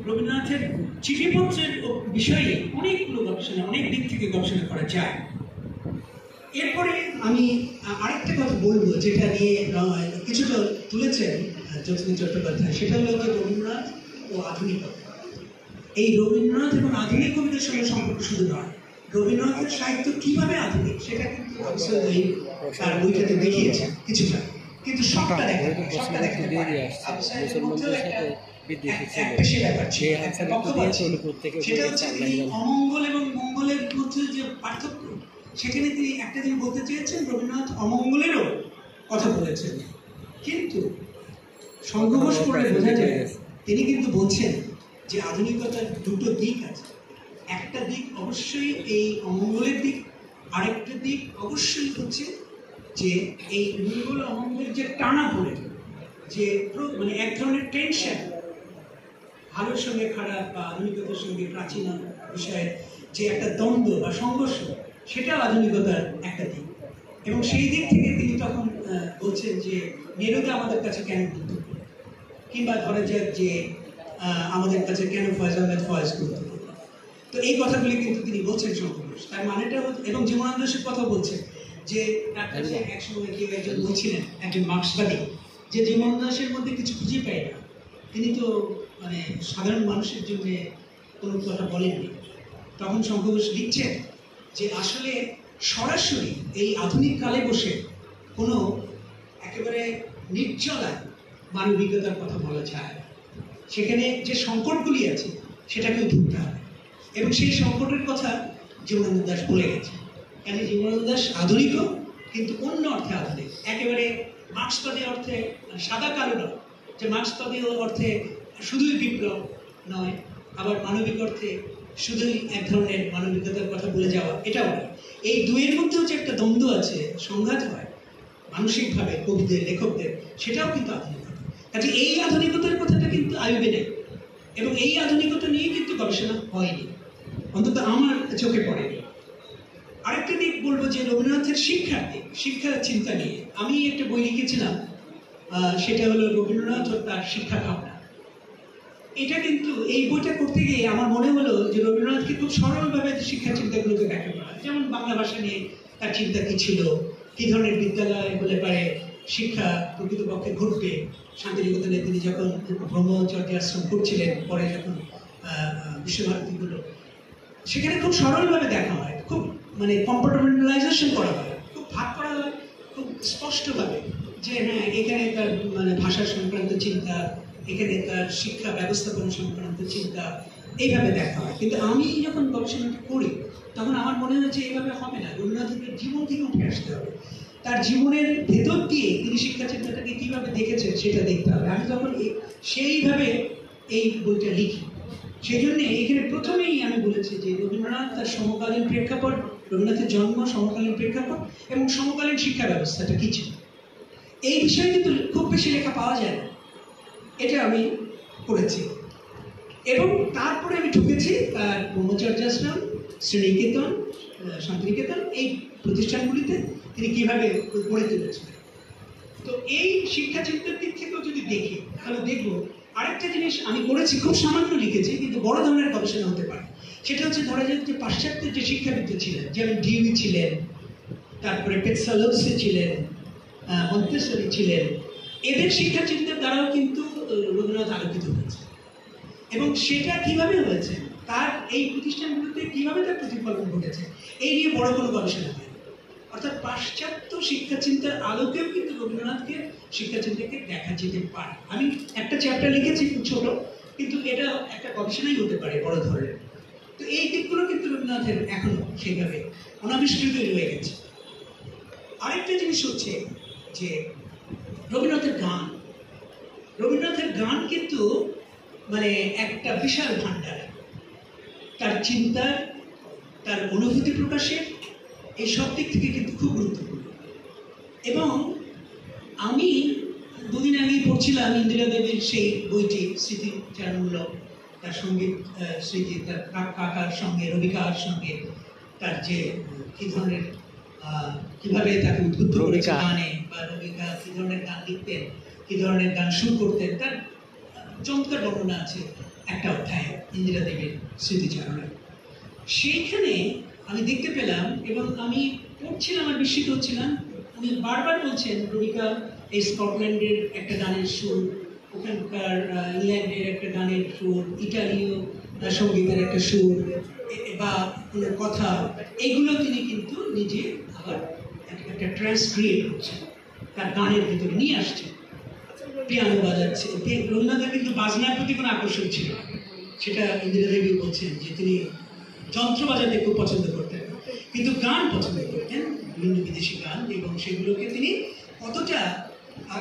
রবীন্দ্রনাথের চিঠিপত্রের বিষয়ে অনেকগুলো গবেষণা, অনেক দিক থেকে গবেষণা করা যায়। এরপরে আমি আরেকটা কথা বলবো যেটা নিয়ে কিছুটা তুলেছেন জ্যোৎস্না চট্টোপাধ্যায়, সেটা হলো যে রবীন্দ্রনাথ ও আধুনিকতা। এই রবীন্দ্রনাথ এবং আধুনিক কবিদের সঙ্গে সম্পর্ক শুধু নয়, রবীন্দ্রনাথের সাহিত্য কিভাবে আধুনিক সেটা কিন্তু তার বইটাতে দেখিয়েছে কিছুটা, কিন্তু সবটা দেখা অমঙ্গল এবং মঙ্গলের মধ্যে যে পার্থক্য, সেখানে তিনি একটা দিন বলতে চেয়েছেন রবীন্দ্রনাথ অমঙ্গলেরও কথা বলেছেন, কিন্তু সংঘর্ষ করে বোঝা যায় তিনি কিন্তু বলছেন যে আধুনিকতার দুটো দিক আছে। একটা দিক অবশ্যই এই অমঙ্গলের দিক, আরেকটা দিক অবশ্যই হচ্ছে যে এই মঙ্গল অমঙ্গলের যে টানা পড়ে, যে মানে এক ধরনের টেনশন, ভালোর সঙ্গে খারাপ বা আধুনিকতার সঙ্গে প্রাচীন বিষয়ের যে একটা দ্বন্দ্ব বা সংঘর্ষ, সেটা আধুনিকতার একটা দিক। এবং সেই দিক থেকে তিনি তখন বলছেন যে নেরুদা আমাদের কাছে কেন গুরুত্বপূর্ণ, কিংবা ধরা যাক যে আমাদের কাছে কেন ফয়েজ আহমেদ ফয়েজ গুরুত্বপূর্ণ। তো এই কথাগুলি কিন্তু তিনি বলছেন সংঘর্ষ, তার মানেটা এবং জীবনানন্দ দাশের কথা বলছেন যে তার কাছে একসময় কেউ একজন বলছিলেন, একজন মার্ক্সবাদী, যে জীবনানন্দ দাশের মধ্যে কিছু খুঁজে পায় না, তিনি তো মানে সাধারণ মানুষের জন্য কোনো কথা বলেননি। তখন শঙ্কর লিখছেন যে আসলে সরাসরি এই আধুনিক কালে বসে কোনো একেবারে নির্জলায় মানবিকতার কথা বলা যায় না, সেখানে যে সংকটগুলি আছে সেটাকেও ধরতে হবে। এবং সেই সংকটের কথা জীবনানন্দ দাশ বলে গেছে। কেন জীবনানন্দ দাশ আধুনিকও, কিন্তু অন্য অর্থে আধুনিক, একেবারে মার্ক্সবাদী অর্থে সাদা কালো নয়, যে মার্ক্সবাদী অর্থে শুধুই বিপ্লব নয়, আবার মানবিক অর্থে শুধুই এক ধরনের মানবিকতার কথা বলে যাওয়া, এটাও নয়। এই দুইয়ের মধ্যেও যে একটা দ্বন্দ্ব আছে, সংঘাত হয় মানসিকভাবে কবিদের, লেখকদের, সেটাও কিন্তু আধুনিকতা। কাজে এই আধুনিকতার কথাটা কিন্তু আয়ুবে নেই, এবং এই আধুনিকতা নিয়ে কিন্তু গবেষণা হয়নি, অন্তত আমার চোখে পড়েনি। আরেকটা দিক বলবো যে রবীন্দ্রনাথের শিক্ষার দিক, শিক্ষার চিন্তা নিয়ে আমি একটা বই লিখেছিলাম, সেটা হলো রবীন্দ্রনাথ ও তার শিক্ষা ভাবনা। এটা কিন্তু এই বইটা করতে গিয়ে আমার মনে হলো যে রবীন্দ্রনাথকে খুব সরলভাবে শিক্ষা চিন্তাগুলোকে ব্যাখ্যা করা, যেমন বাংলা ভাষা নিয়ে তার চিন্তা কী ছিল, কী ধরনের বিদ্যালয় হলে পারে শিক্ষা প্রকৃতপক্ষে ঘটবে। শান্তিনিকেতনে তিনি যখন ব্রহ্মচর্য আশ্রম করছিলেন, পরে যখন বিশ্বভারতীগুলো, সেখানে খুব সরলভাবে দেখা হয়, খুব মানে কম্পার্টমেন্টালাইজেশন করা হয়, খুব ভাগ করা হয় খুব স্পষ্টভাবে, যে হ্যাঁ এখানে তার মানে ভাষা সংক্রান্ত চিন্তা, এখানে তার শিক্ষা ব্যবস্থাপনা সংক্রান্ত চিন্তা, এইভাবে দেখা হয়। কিন্তু আমি যখন গবেষণাটা করি তখন আমার মনে হয়েছে এইভাবে হবে না, রবীন্দ্রনাথের জীবন থেকে উঠে আসতে হবে, তার জীবনের ভেতর দিয়ে তিনি শিক্ষা চিন্তাটাকে কীভাবে দেখেছেন সেটা দেখতে হবে। আমি তখন সেইভাবে এই বইটা লিখি। সেই জন্যে এখানে প্রথমেই আমি বলেছি যে রবীন্দ্রনাথ তার সমকালীন প্রেক্ষাপট, রবীন্দ্রনাথের জন্ম, সমকালীন প্রেক্ষাপট এবং সমকালীন শিক্ষা ব্যবস্থাটা কী ছিল, এই বিষয়ে কিন্তু খুব বেশি লেখা পাওয়া যায় না, এটা আমি করেছি। এবং তারপরে আমি ঢুকেছি তার ব্রহ্মচর্যাশ্রম, শ্রীনিকেতন, শান্তিনিকেতন, এই প্রতিষ্ঠানগুলিতে তিনি কীভাবে গড়ে তুলেছিলেন। তো এই শিক্ষা চিন্তার দিক থেকেও যদি দেখি তাহলে দেখবো আরেকটা জিনিস আমি করেছি, খুব সামান্য লিখেছি কিন্তু বড় ধরনের গবেষণা হতে পারে। সেটা হচ্ছে ধরা যায় যে পাশ্চাত্যের যে শিক্ষাবিদ ছিলেন, যেমন ডিউই ছিলেন, তারপরে পেটসালোসি ছিলেন, মন্তেসরি ছিলেন, এদের শিক্ষা চিন্তার দ্বারাও কিন্তু রবীন্দ্রনাথ আলোকিত হয়েছে। এবং সেটা কিভাবে হয়েছে, তার এই প্রতিষ্ঠানগুলোতে কিভাবে তার প্রতিফলন ঘটেছে, এই নিয়ে বড় কোনো গবেষণা হয়। অর্থাৎ পাশ্চাত্য শিক্ষা চিন্তার আলোকেও কিন্তু রবীন্দ্রনাথকে শিক্ষা চিন্তাকে দেখা যেতে পারে। আমি একটা চ্যাপ্টার লিখেছি খুব ছোট, কিন্তু এটা একটা গবেষণাই হতে পারে বড় ধরনের। তো এই দিকগুলো কিন্তু রবীন্দ্রনাথের এখনো সেইভাবে অনাবিষ্কৃত রয়ে গেছে। আরেকটা জিনিস হচ্ছে যে রবীন্দ্রনাথের গান কিন্তু মানে একটা বিশাল ভাণ্ডার, তার চিন্তার, তার অনুভূতি প্রকাশের এই সব দিক থেকে কিন্তু খুব গুরুত্বপূর্ণ। এবং আমি দুদিন আগেই পড়ছিলাম ইন্দিরা দেবীর সেই বইটি স্মৃতিচারণমূলক, তার সঙ্গীত স্মৃতি, তার কাকার সঙ্গে, রবি কাকার সঙ্গে তার যে কী ধরনের কীভাবে তাকে উদ্বুদ্ধ করেছে গানে, বা রবিকা কী ধরনের গান লিখতেন, কী ধরনের গান শুরু করতেন, তার চমৎকার বর্ণনা আছে একটা অধ্যায় ইন্দিরা দেবীর স্মৃতিচারণে। সেইখানে আমি দেখতে পেলাম, এবং আমি পড়ছিলাম আর বিস্মিত হচ্ছিলাম, উনি বারবার বলছেন রবিকা এই স্কটল্যান্ডের একটা গানের সুর, ওখানকার ইংল্যান্ডের একটা গানের সুর, ইটালীয় সঙ্গীতের একটা সুর বা কোনো কথা, এগুলো তিনি কিন্তু নিজে আবার একটা ট্রান্সক্রিয়েট করছেন, তার গানের ভিতরে নিয়ে আসছেন। পিয়ানো বাজাচ্ছে, রবীন্দ্রনাথের কিন্তু বাজনার প্রতি কোনো আকর্ষণ ছিল, সেটা ইন্দিরা দেবী বলছেন যে তিনি যন্ত্র বাজাতে খুব পছন্দ করতেন, কিন্তু গান পছন্দ করতেন, বিভিন্ন বিদেশি গান, এবং সেগুলোকে তিনি কতটা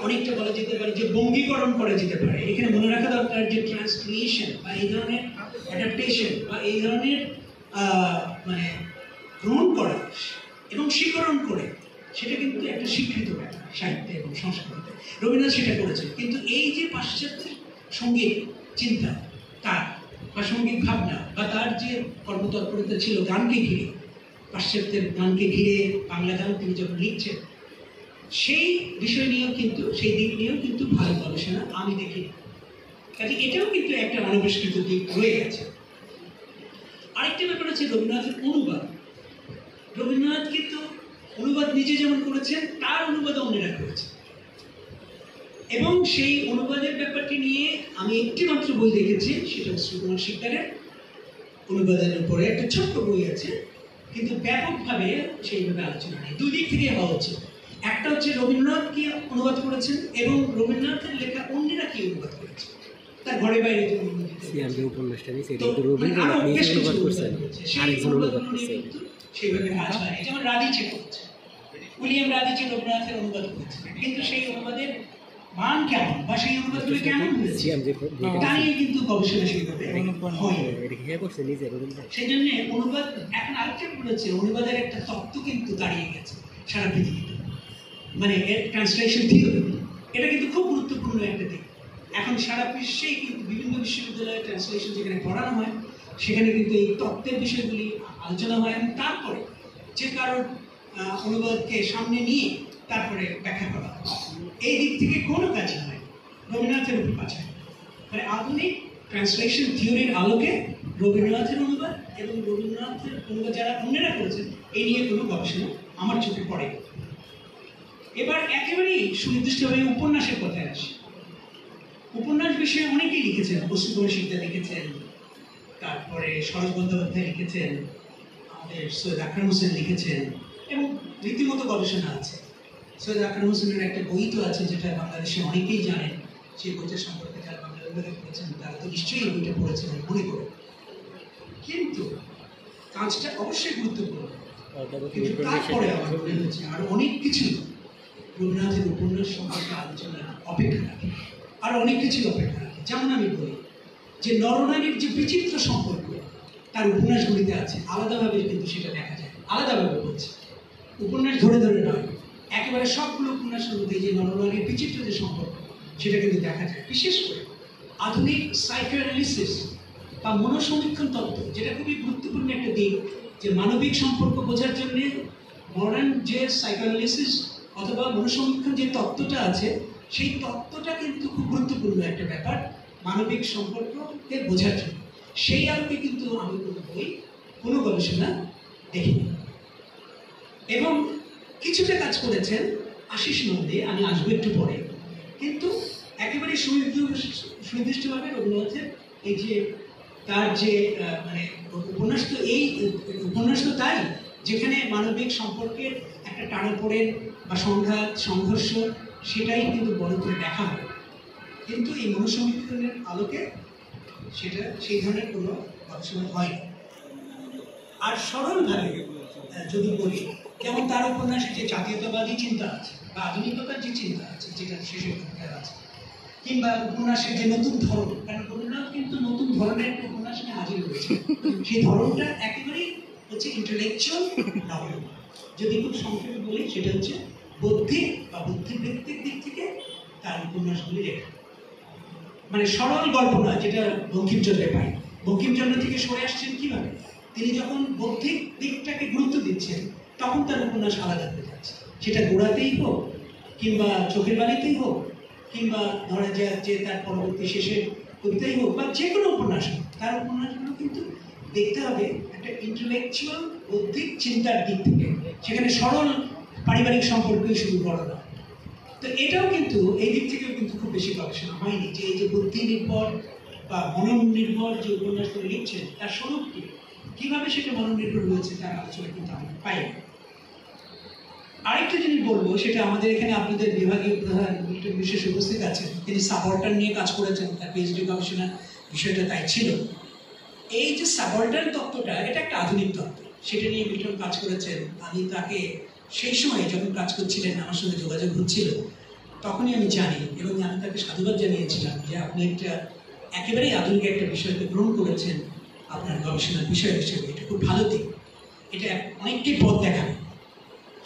অনেকটা বলা যেতে পারে যে বঙ্গীকরণ করা যেতে পারে। এখানে মনে রাখা দরকার যে ট্রান্সক্রিয়েশন বা এই ধরনের অ্যাডাপ্টেশন বা এই ধরনের মানে গ্রহণ করা এবং স্বীকরণ করে, সেটা কিন্তু একটা স্বীকৃত ব্যাপার সাহিত্যে এবং সংস্কৃতিতে। রবীন্দ্রনাথ সেটা করেছেন। কিন্তু এই যে পাশ্চাত্যের সঙ্গীত চিন্তা তার, বা সঙ্গীত ভাবনা, বা তার যে কর্মতৎপরতা ছিল গানকে ঘিরে, পাশ্চাত্যের গানকে ঘিরে বাংলা গান তিনি যখন লিখছেন, সেই বিষয় নিয়েও কিন্তু, সেই দিক নিয়েও কিন্তু ভালো গবেষণা আমি দেখি। কাজে এটাও কিন্তু একটা অনাবিষ্কৃত দিক রয়ে গেছে। আরেকটা ব্যাপার হচ্ছে রবীন্দ্রনাথের অনুবাদ। রবীন্দ্রনাথ কিন্তু অনুবাদ নিজে যেমন করেছেন, তার অনুবাদ অন্যেরা করেছে, এবং সেই অনুবাদের ব্যাপারটি নিয়ে আমি একটি মাত্র বই দেখেছি, সেটা শ্রীকুমার শিকদারের অনুবাদের উপরে একটা ছোট্ট বই আছে, কিন্তু ব্যাপকভাবে সেইভাবে আলোচনা নেই। দুই দিক থেকে হওয়া উচিত। একটা হচ্ছে রবীন্দ্রনাথ কি অনুবাদ করেছেন, এবং রবীন্দ্রনাথের লেখা অন্যেরা কি অনুবাদ করেছে, তার ঘরে বাইরে যে সেইভাবে কাজ হয়। যেমন রাদিচে করছে, উইলিয়াম রাদিচে রবীন্দ্রনাথের অনুবাদ করেছে, কিন্তু সেই অনুবাদের মান কেমন বা সেই অনুবাদগুলো কেমন হয়েছে তা নিয়ে কিন্তু গবেষণা সেইভাবে হয়। সেই জন্য অনুবাদ এখন আরেকটা বলেছে, অনুবাদের একটা তত্ত্ব কিন্তু দাঁড়িয়ে গেছে সারা পৃথিবীতে, মানে ট্রান্সলেশন থিওরি। এটা কিন্তু খুব গুরুত্বপূর্ণ একটা দিক। এখন সারা বিশ্বেই কিন্তু বিভিন্ন বিশ্ববিদ্যালয়ে ট্রান্সলেশন যেখানে পড়ানো হয়, সেখানে কিন্তু এই তত্ত্বের বিষয়গুলি আলোচনা হয়, এবং তারপরে যে কারোর অনুবাদকে সামনে নিয়ে তারপরে ব্যাখ্যা করা হয়। এই দিক থেকে কোনো কাজই হয় রবীন্দ্রনাথের উপর পাচ্ছে। মানে আধুনিক ট্রান্সলেশন থিওরির আলোকে রবীন্দ্রনাথের অনুবাদ এবং রবীন্দ্রনাথের অনুবাদ যারা অন্যরা করেছেন, এই নিয়ে কোনো গবেষণা আমার চোখে পড়ে। এবার একেবারেই সুনির্দিষ্টভাবে উপন্যাসের কথায় আসে। উপন্যাস বিষয়ে অনেকেই লিখেছেন, শ্রীকুমার শিকদার লিখেছেন, তারপরে শরৎ বন্দ্যোপাধ্যায় লিখেছেন, আমাদের সৈয়দ আকরাম হোসেন লিখেছেন, এবং রীতিমতো গবেষণা আছে। সৈয়দ আকরাম হোসেনের একটা বই তো আছে, যেটা বাংলাদেশে অনেকেই জানেন। সেই বইটা সম্পর্কে যারা বাংলা বিভাগে পড়েছেন তারা তো নিশ্চয়ই এই বইটা পড়েছেন মনে করে। কিন্তু কাজটা অবশ্যই গুরুত্বপূর্ণ, কিন্তু তারপরে আমার মনে হচ্ছে আর অনেক কিছু রবীন্দ্রনাথের উপন্যাস সম্পর্কে আলোচনা অপেক্ষা রাখে, আর অনেক কিছুই অপেক্ষা রাখে। যেমন আমি বলি যে নরনারীর যে বিচিত্র সম্পর্ক তার উপন্যাসগুলিতে আছে, আলাদাভাবে কিন্তু সেটা দেখা যায়। আলাদাভাবে বলছে, উপন্যাস ধরে ধরে নয়, একেবারে সবগুলো উপন্যাসের মধ্যে যে নরনারীর বিচিত্র যে সম্পর্ক সেটা কিন্তু দেখা যায়। বিশেষ করে আধুনিক সাইকোঅ্যানালিসিস বা মনোসমীক্ষণ তত্ত্ব, যেটা খুবই গুরুত্বপূর্ণ একটা দিক, যে মানবিক সম্পর্ক বোঝার জন্য মডার্ন যে সাইকোঅ্যানালিসিস অথবা মনোসমীক্ষণ যে তত্ত্বটা আছে, সেই তত্ত্বটা কিন্তু খুব গুরুত্বপূর্ণ একটা ব্যাপার মানবিক সম্পর্ককে বোঝার জন্য। সেই আলোকে কিন্তু আমি কোনো বই, কোনো গবেষণা দেখিনি। এবং কিছুটা কাজ করেছেন আশিস নন্দী, আমি আসবো একটু পরে। কিন্তু একেবারে সুনির্দিষ্টভাবে রবীন্দ্রনাথের এই যে তার যে মানে উপন্যাস, তো এই উপন্যাস তো তাই যেখানে মানবিক সম্পর্কের একটা টানাপোড়েন বা সংঘাত সংঘর্ষ সেটাই কিন্তু বড় করে দেখা হয়। কিন্তু এই মনুসমীকরণের আলোকে সেটা সেই ধরনের কোনো গবেষণা হয়। আর সরলভাবে যদি বলি, যেমন তার উপন্যাসে যে জাতীয়তাবাদী চিন্তা আছে বা আধুনিকতার যে চিন্তা আছে, যেটা শেষের ভূমিকায় আছে, কিংবা উপন্যাসের যে নতুন ধরন, কারণ রবীন্দ্রনাথ কিন্তু নতুন ধরনের একটা উপন্যাস নিয়ে হাজির হয়েছে, সেই ধরনটা একেবারেই হচ্ছে ইন্টেলেকচুয়াল নভেল। যদি খুব সংক্ষেপে বলি, সেটা হচ্ছে বৌদ্ধিক বা বুদ্ধিবৃত্তিক দিক থেকে তার উপন্যাসগুলি লেখা, মানে সরল গল্প নয়, যেটা বঙ্কিমচন্দ্রে পাই। বঙ্কিমচন্দ্র থেকে সরে আসছেন কিভাবে? তিনি যখন বৌদ্ধিক দিকটাকে গুরুত্ব দিচ্ছেন, তখন তার উপন্যাস আলাদা হয়ে যাচ্ছে। সেটা গোড়াতেই হোক, কিংবা চোখের বালিতেই হোক, কিংবা ধরা যায় যে তার পরবর্তী শেষের কবিতাই হোক, বা যে কোনো উপন্যাস হোক, তার উপন্যাসগুলো কিন্তু দেখতে হবে একটা ইন্টেলেকচুয়াল বৌদ্ধিক চিন্তার দিক থেকে। সেখানে সরল পারিবারিক সম্পর্কই শুরু করা না। তো এটাও কিন্তু এই দিক থেকেও কিন্তু খুব বেশি গবেষণা হয়নি, যে এই যে বুদ্ধি নির্ভর বা মননির্ভর যে উপন্যাসগুলো লিখছেন, তার স্বরূপ কি, কীভাবে সেটা মননির্ভর হয়েছে, তার আলোচনা কিন্তু আমরা পাই না। আরেকটা জিনিস বলবো, সেটা আমাদের এখানে আপনাদের বিভাগীয় প্রধান বিশেষ উপস্থিত আছেন, তিনি সাবঅর্ডার নিয়ে কাজ করেছেন, তার পিএইচডি গবেষণার বিষয়টা তাই ছিল। এই যে সাবঅর্ডার তত্ত্বটা, এটা একটা আধুনিক তত্ত্ব, সেটা নিয়ে মিল্টন কাজ করেছেন। আমি তাকে সেই সময় যখন কাজ করছিলেন, আমার সঙ্গে যোগাযোগ হচ্ছিল, তখনই আমি জানি এবং আমি তাকে সাধুবাদ জানিয়েছিলাম যে আপনি একটা একেবারেই আধুনিক একটা বিষয়কে গ্রহণ করেছেন আপনার গবেষণার বিষয় হিসেবে। এটা খুব ভালো দিক, এটা অনেকটাই পথ দেখাবে।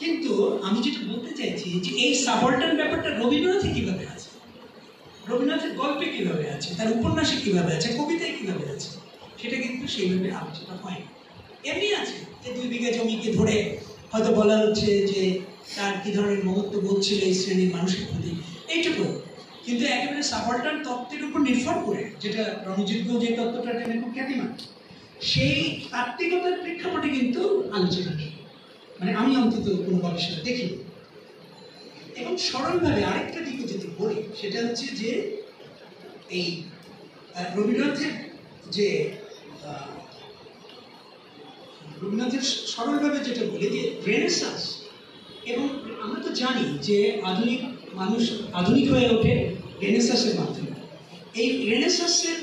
কিন্তু আমি যেটা বলতে চাইছি যে এই সাবঅর্ডার ব্যাপারটা রবীন্দ্রনাথে কীভাবে আছে, রবীন্দ্রনাথের গল্পে কীভাবে আছে, তার উপন্যাসে কীভাবে আছে, কবিতায় কীভাবে আছে, সেটা কিন্তু সেইভাবে আলোচনা হয়। এমনি আছে যে 2 বিঘা জমিকে ধরে হয়তো বলা হচ্ছে যে তার কী ধরনের মমত্ববোধ ছিল এই শ্রেণীর মানুষের প্রতি, এইটুকু। কিন্তু একেবারে সাবঅর্ডার তত্ত্বের উপর নির্ভর করে, যেটা রণজিৎ গুহ যে তত্ত্বটা টেনে খুব খ্যাতিমান, সেই তাত্ত্বিকতার প্রেক্ষাপটে কিন্তু আলোচনা নেই, মানে আমি অন্তত কোনো গবেষণা দেখি। এবং সরলভাবে আরেকটা দিকে যদি বলি, সেটা হচ্ছে যে এই রবীন্দ্রনাথের যে রবীন্দ্রনাথের সরলভাবে যেটা বলি যে রেনেসাঁস, এবং আমরা তো জানি যে আধুনিক মানুষ আধুনিক হয়ে ওঠে রেনেসাঁসের মাধ্যমে। এই রেনেসাঁসের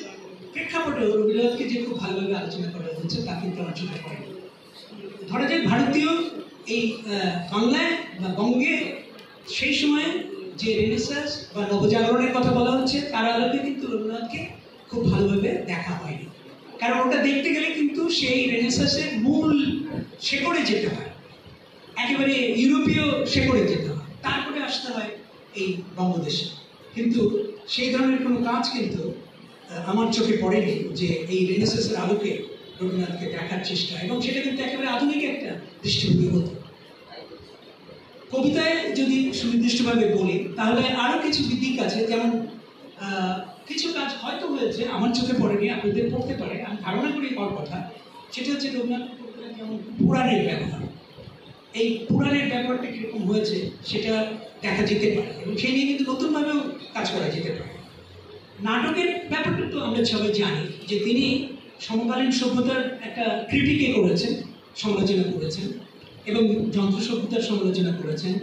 প্রেক্ষাপটেও রবীন্দ্রনাথকে যে খুব ভালোভাবে আলোচনা করা হচ্ছে, তা কিন্তু আমার চোখে পড়ে। ধরা যায় ভারতীয় এই বাংলায় বা বঙ্গে সেই সময়ে যে রেনেসাঁস বা নবজাগরণের কথা বলা হচ্ছে, তার আলোকে কিন্তু রবীন্দ্রনাথকে খুব ভালোভাবে দেখা হয়নি। কারণ ওটা দেখতে গেলে কিন্তু সেই রেনেসাঁসের মূল শেকড়ে যেতে হয়, একেবারে ইউরোপীয় শেকড়ে যেতে হয়, তারপরে আসতে হয় এই বঙ্গদেশে। কিন্তু সেই ধরনের কোনো কাজ কিন্তু আমার চোখে পড়েনি, যে এই রেনেসাঁসের আলোকে রবীন্দ্রনাথকে দেখার চেষ্টা, এবং সেটা কিন্তু একেবারে আধুনিক একটা দৃষ্টিভঙ্গি হতো। কবিতায় যদি সুনির্দিষ্টভাবে বলি, তাহলে আরও কিছু দিক আছে, যেমন কিছু কাজ হয়তো হয়েছে, আমার চোখে পড়েনি, আপনাদের পড়তে পারে, আমি ধারণা করি হওয়ার কথা। সেটা হচ্ছে রবীন্দ্রনাথ কবিতায় যেমন পুরাণের ব্যবহার, এই পুরাণের ব্যাপারটা কীরকম হয়েছে সেটা দেখা যেতে পারে, এবং সেই নিয়ে কিন্তু নতুনভাবেও কাজ করা যেতে পারে। নাটকের ব্যাপারটা তো আমরা সবাই জানি যে তিনি সমকালীন সভ্যতার একটা ক্রিটিকে করেছেন, সমালোচনা করেছেন, এবং যন্ত্র সভ্যতার সমালোচনা করেছেন,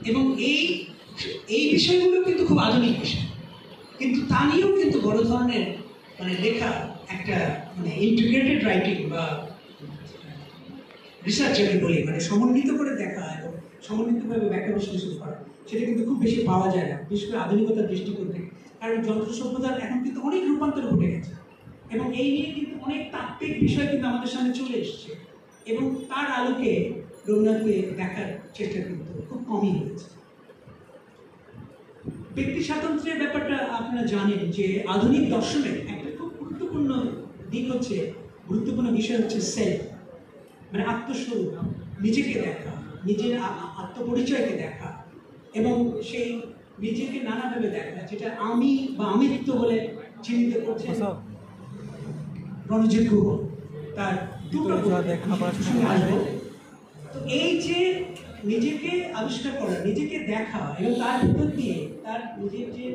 এবং এই বিষয়গুলো কিন্তু খুব আধুনিক বিষয়। কিন্তু তা নিয়েও কিন্তু বড় ধরনের মানে লেখা, একটা মানে ইন্টিগ্রেটেড রাইটিং বা রিসার্চ আমি বলি, মানে সমন্বিত করে দেখা এবং সমন্বিতভাবে ব্যাখ্যা বিশ্লেষণ করা, সেটা কিন্তু খুব বেশি পাওয়া যায় না, বিশেষ করে আধুনিকতার দৃষ্টিকোণ থেকে। কারণ যন্ত্র সভ্যতার এখন কিন্তু অনেক রূপান্তর ঘটে গেছে, এবং এই নিয়ে কিন্তু অনেক তাত্ত্বিক বিষয় কিন্তু আমাদের সামনে চলে এসছে, এবং তার আলোকে রবীন্দ্রনাথকে দেখার চেষ্টা কিন্তু খুব কমই হয়েছে। ব্যক্তি স্বাতন্ত্র্যের ব্যাপারটা আপনারা জানেন যে আধুনিক দর্শনের একটা খুব গুরুত্বপূর্ণ দিক হচ্ছে, গুরুত্বপূর্ণ বিষয় হচ্ছে সেলফ, মানে আত্মস্বরূপ, নিজেকে দেখা, নিজের আত্মপরিচয়কে দেখা, এবং সেই নিজেকে নানাভাবে দেখা, যেটা আমি বা আমিত্ব বলে চিহ্নিত করছে রণজিৎ গুহ তার দুটো আসবো। তো এই যে নিজেকে আবিষ্কার করা, নিজেকে দেখা এবং তার ভিতর দিয়ে তার নিজের যে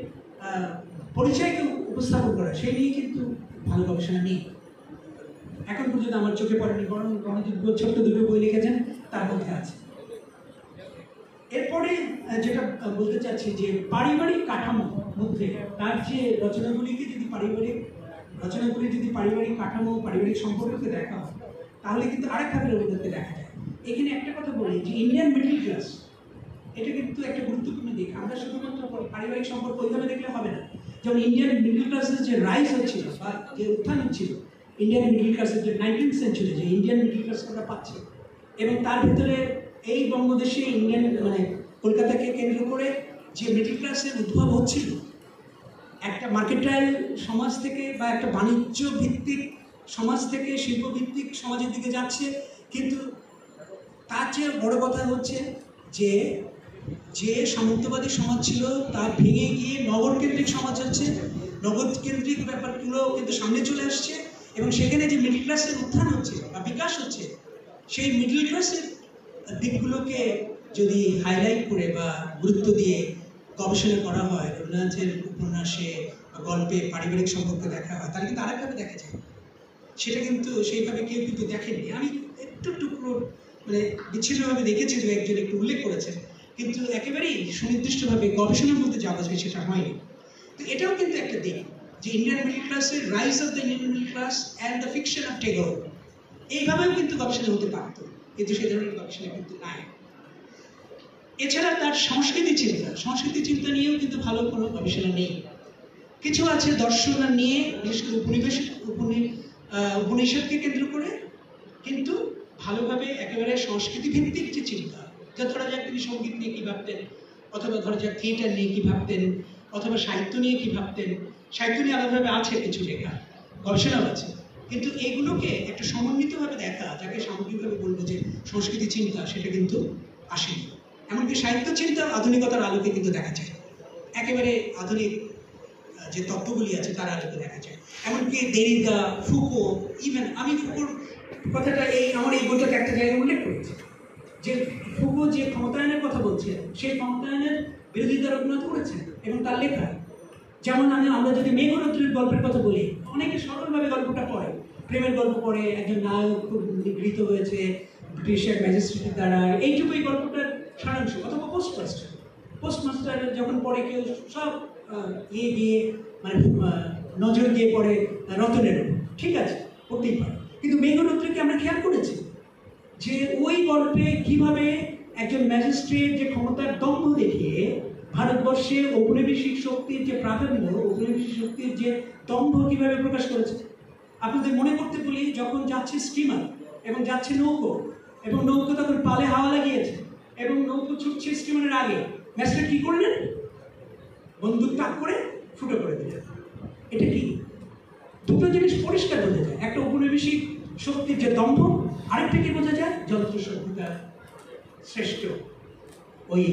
পরিচয়কে উপস্থাপন করা, সেই নিয়ে কিন্তু ভালো গবেষণা নেই এখন পর্যন্ত আমার চোখে পড়েনি। বরং রণজিৎ গুহ ছোট্ট দুটো বই লিখেছেন, তার মধ্যে আছে। এরপরে যেটা বলতে চাচ্ছি যে পারিবারিক কাঠামো মধ্যে তার যে রচনাগুলিকে যদি পারিবারিক কাঠামো, পারিবারিক সম্পর্ককে দেখা হয়, তাহলে কিন্তু আরেকভাবে রবীন্দ্রনাথকে দেখা যায়। এখানে একটা কথা বলি যে ইন্ডিয়ান মিডল ক্লাস, এটা কিন্তু একটা গুরুত্বপূর্ণ দিক। আমরা শুধুমাত্র পারিবারিক সম্পর্ক ওইভাবে দেখলে হবে না। যেমন ইন্ডিয়ান মিডল ক্লাসের যে রাইজ হচ্ছিল বা যে উত্থান হচ্ছিল, ইন্ডিয়ান মিডল ক্লাসের যে 19th সেঞ্চুরি যে ইন্ডিয়ান মিডল ক্লাস আমরা পাচ্ছি, এবং তার ভিতরে এই বঙ্গদেশে ইন্ডিয়ান কলকাতাকে কেন্দ্র করে যে মিডল ক্লাসের উদ্ভব হচ্ছিল, একটা মার্কেটাইল সমাজ থেকে বা একটা বাণিজ্য ভিত্তিক সমাজ থেকে শিল্পভিত্তিক সমাজের দিকে যাচ্ছে। কিন্তু তার চেয়ে বড় কথা হচ্ছে যে যে সামন্তবাদী সমাজ ছিল তা ভেঙে গিয়ে নগরকেন্দ্রিক সমাজ হচ্ছে, নগরকেন্দ্রিক ব্যাপারগুলো কিন্তু সামনে চলে আসছে, এবং সেখানে যে মিডল ক্লাসের উত্থান হচ্ছে বা বিকাশ হচ্ছে, সেই মিডল ক্লাসের দিকগুলোকে যদি হাইলাইট করে বা গুরুত্ব দিয়ে গবেষণা করা হয়, রবীন্দ্রনাথের উপন্যাসে বা গল্পে পারিবারিক সম্পর্ক দেখা হয়, তাহলে কিন্তু আরেকভাবে দেখা যায়। সেটা কিন্তু সেইভাবে কেউ কিন্তু দেখেনি। আমি একটু টুকরো বিচ্ছিন্নভাবে দেখেছি, যে একজন একটু উল্লেখ করেছেন, কিন্তু একেবারেই সুনির্দিষ্টভাবে গবেষণার মধ্যে যাওয়া যায় সেটা হয়নি। তো এটাও কিন্তু একটা দিক যে ইন্ডিয়ান মিডল ক্লাসের rise of the Indian middle class and the fiction of Tagore, এইভাবেও কিন্তু গবেষণা হতে পারত, কিন্তু সেই ধরনের গবেষণা কিন্তু নাই। এছাড়া তার সংস্কৃতি চিন্তা নিয়েও কিন্তু ভালো কোনো গবেষণা নেই। কিছু আছে দর্শন নিয়ে, বিশেষ করে উপনিষদকে কেন্দ্র করে, কিন্তু ভালোভাবে একেবারে সংস্কৃতি ভিত্তিক যে চিন্তা, যা ধরা যাক তিনি সঙ্গীত নিয়ে কী ভাবতেন, অথবা ধরা যাক থিয়েটার নিয়ে কী ভাবতেন, অথবা সাহিত্য নিয়ে কী ভাবতেন। সাহিত্য নিয়ে আলাদাভাবে আছে কিছু লেখা, গবেষণাও আছে, কিন্তু এগুলোকে একটা সমন্বিতভাবে দেখা, যাকে সামগ্রিকভাবে বলবো যে সংস্কৃতি চিন্তা, সেটা কিন্তু আসেনি। এমনকি সাহিত্য চিন্তা আধুনিকতার আলোকে কিন্তু দেখা যায়, একেবারে আধুনিক যে তত্ত্বগুলি আছে তার আলোকে দেখা যায়। এমনকি দেরিদা, ফুকো, ইভেন আমি ফুকোর কথাটা আমার এই বইটাকে একটা জায়গায় উল্লেখ করেছি, যে ফুকো যে ক্ষমতায়নের কথা বলছেন, সেই ক্ষমতায়নের বিরোধিতা রবীন্দ্রনাথ করেছেন এবং তার লেখা। যেমন আমরা যদি মেঘরত্রীর গল্পের কথা বলি, অনেকে সরলভাবে গল্পটা পড়ে, প্রেমের গল্প পড়ে, একজন নায়ক খুব নিগৃহীত হয়েছে ব্রিটিশের ম্যাজিস্ট্রেটের দ্বারা, এইটুকুই গল্পটার সারাংশ। অথবা পোস্টমাস্টার যখন পড়ে কেউ সব দিয়ে নজর দিয়ে পড়ে রতনের, ঠিক আছে, পড়তেই পারে। কিন্তু মেঘরত্রীকে আমরা খেয়াল করেছি যে ওই গল্পে কিভাবে একজন ম্যাজিস্ট্রেট যে ক্ষমতার দম্ভ দেখিয়ে ভারতবর্ষে ঔপনিবেশিক শক্তির যে প্রাধান্য, ঔপনিবেশিক শক্তির যে দম্ভ কিভাবে প্রকাশ করেছে। আপনাদের মনে করতে বলি, যখন যাচ্ছে স্টিমার এবং যাচ্ছে নৌকো, এবং নৌকো তখন পালে হাওয়া লাগিয়েছে এবং নৌকো ছুটছে স্টিমারের আগে, ম্যাজিস্ট্রেট কি করলেন? বন্দুক তাক করে ফুটো করে দিলেন। এটা কি? দুটো জিনিস পরিষ্কার বোঝা যায়, একটা ঔপনিবেশিক শক্তির যে দম্ভ, আরেকটা কি বোঝা যায়? যন্ত্র সভ্যতার শ্রেষ্ঠ ওই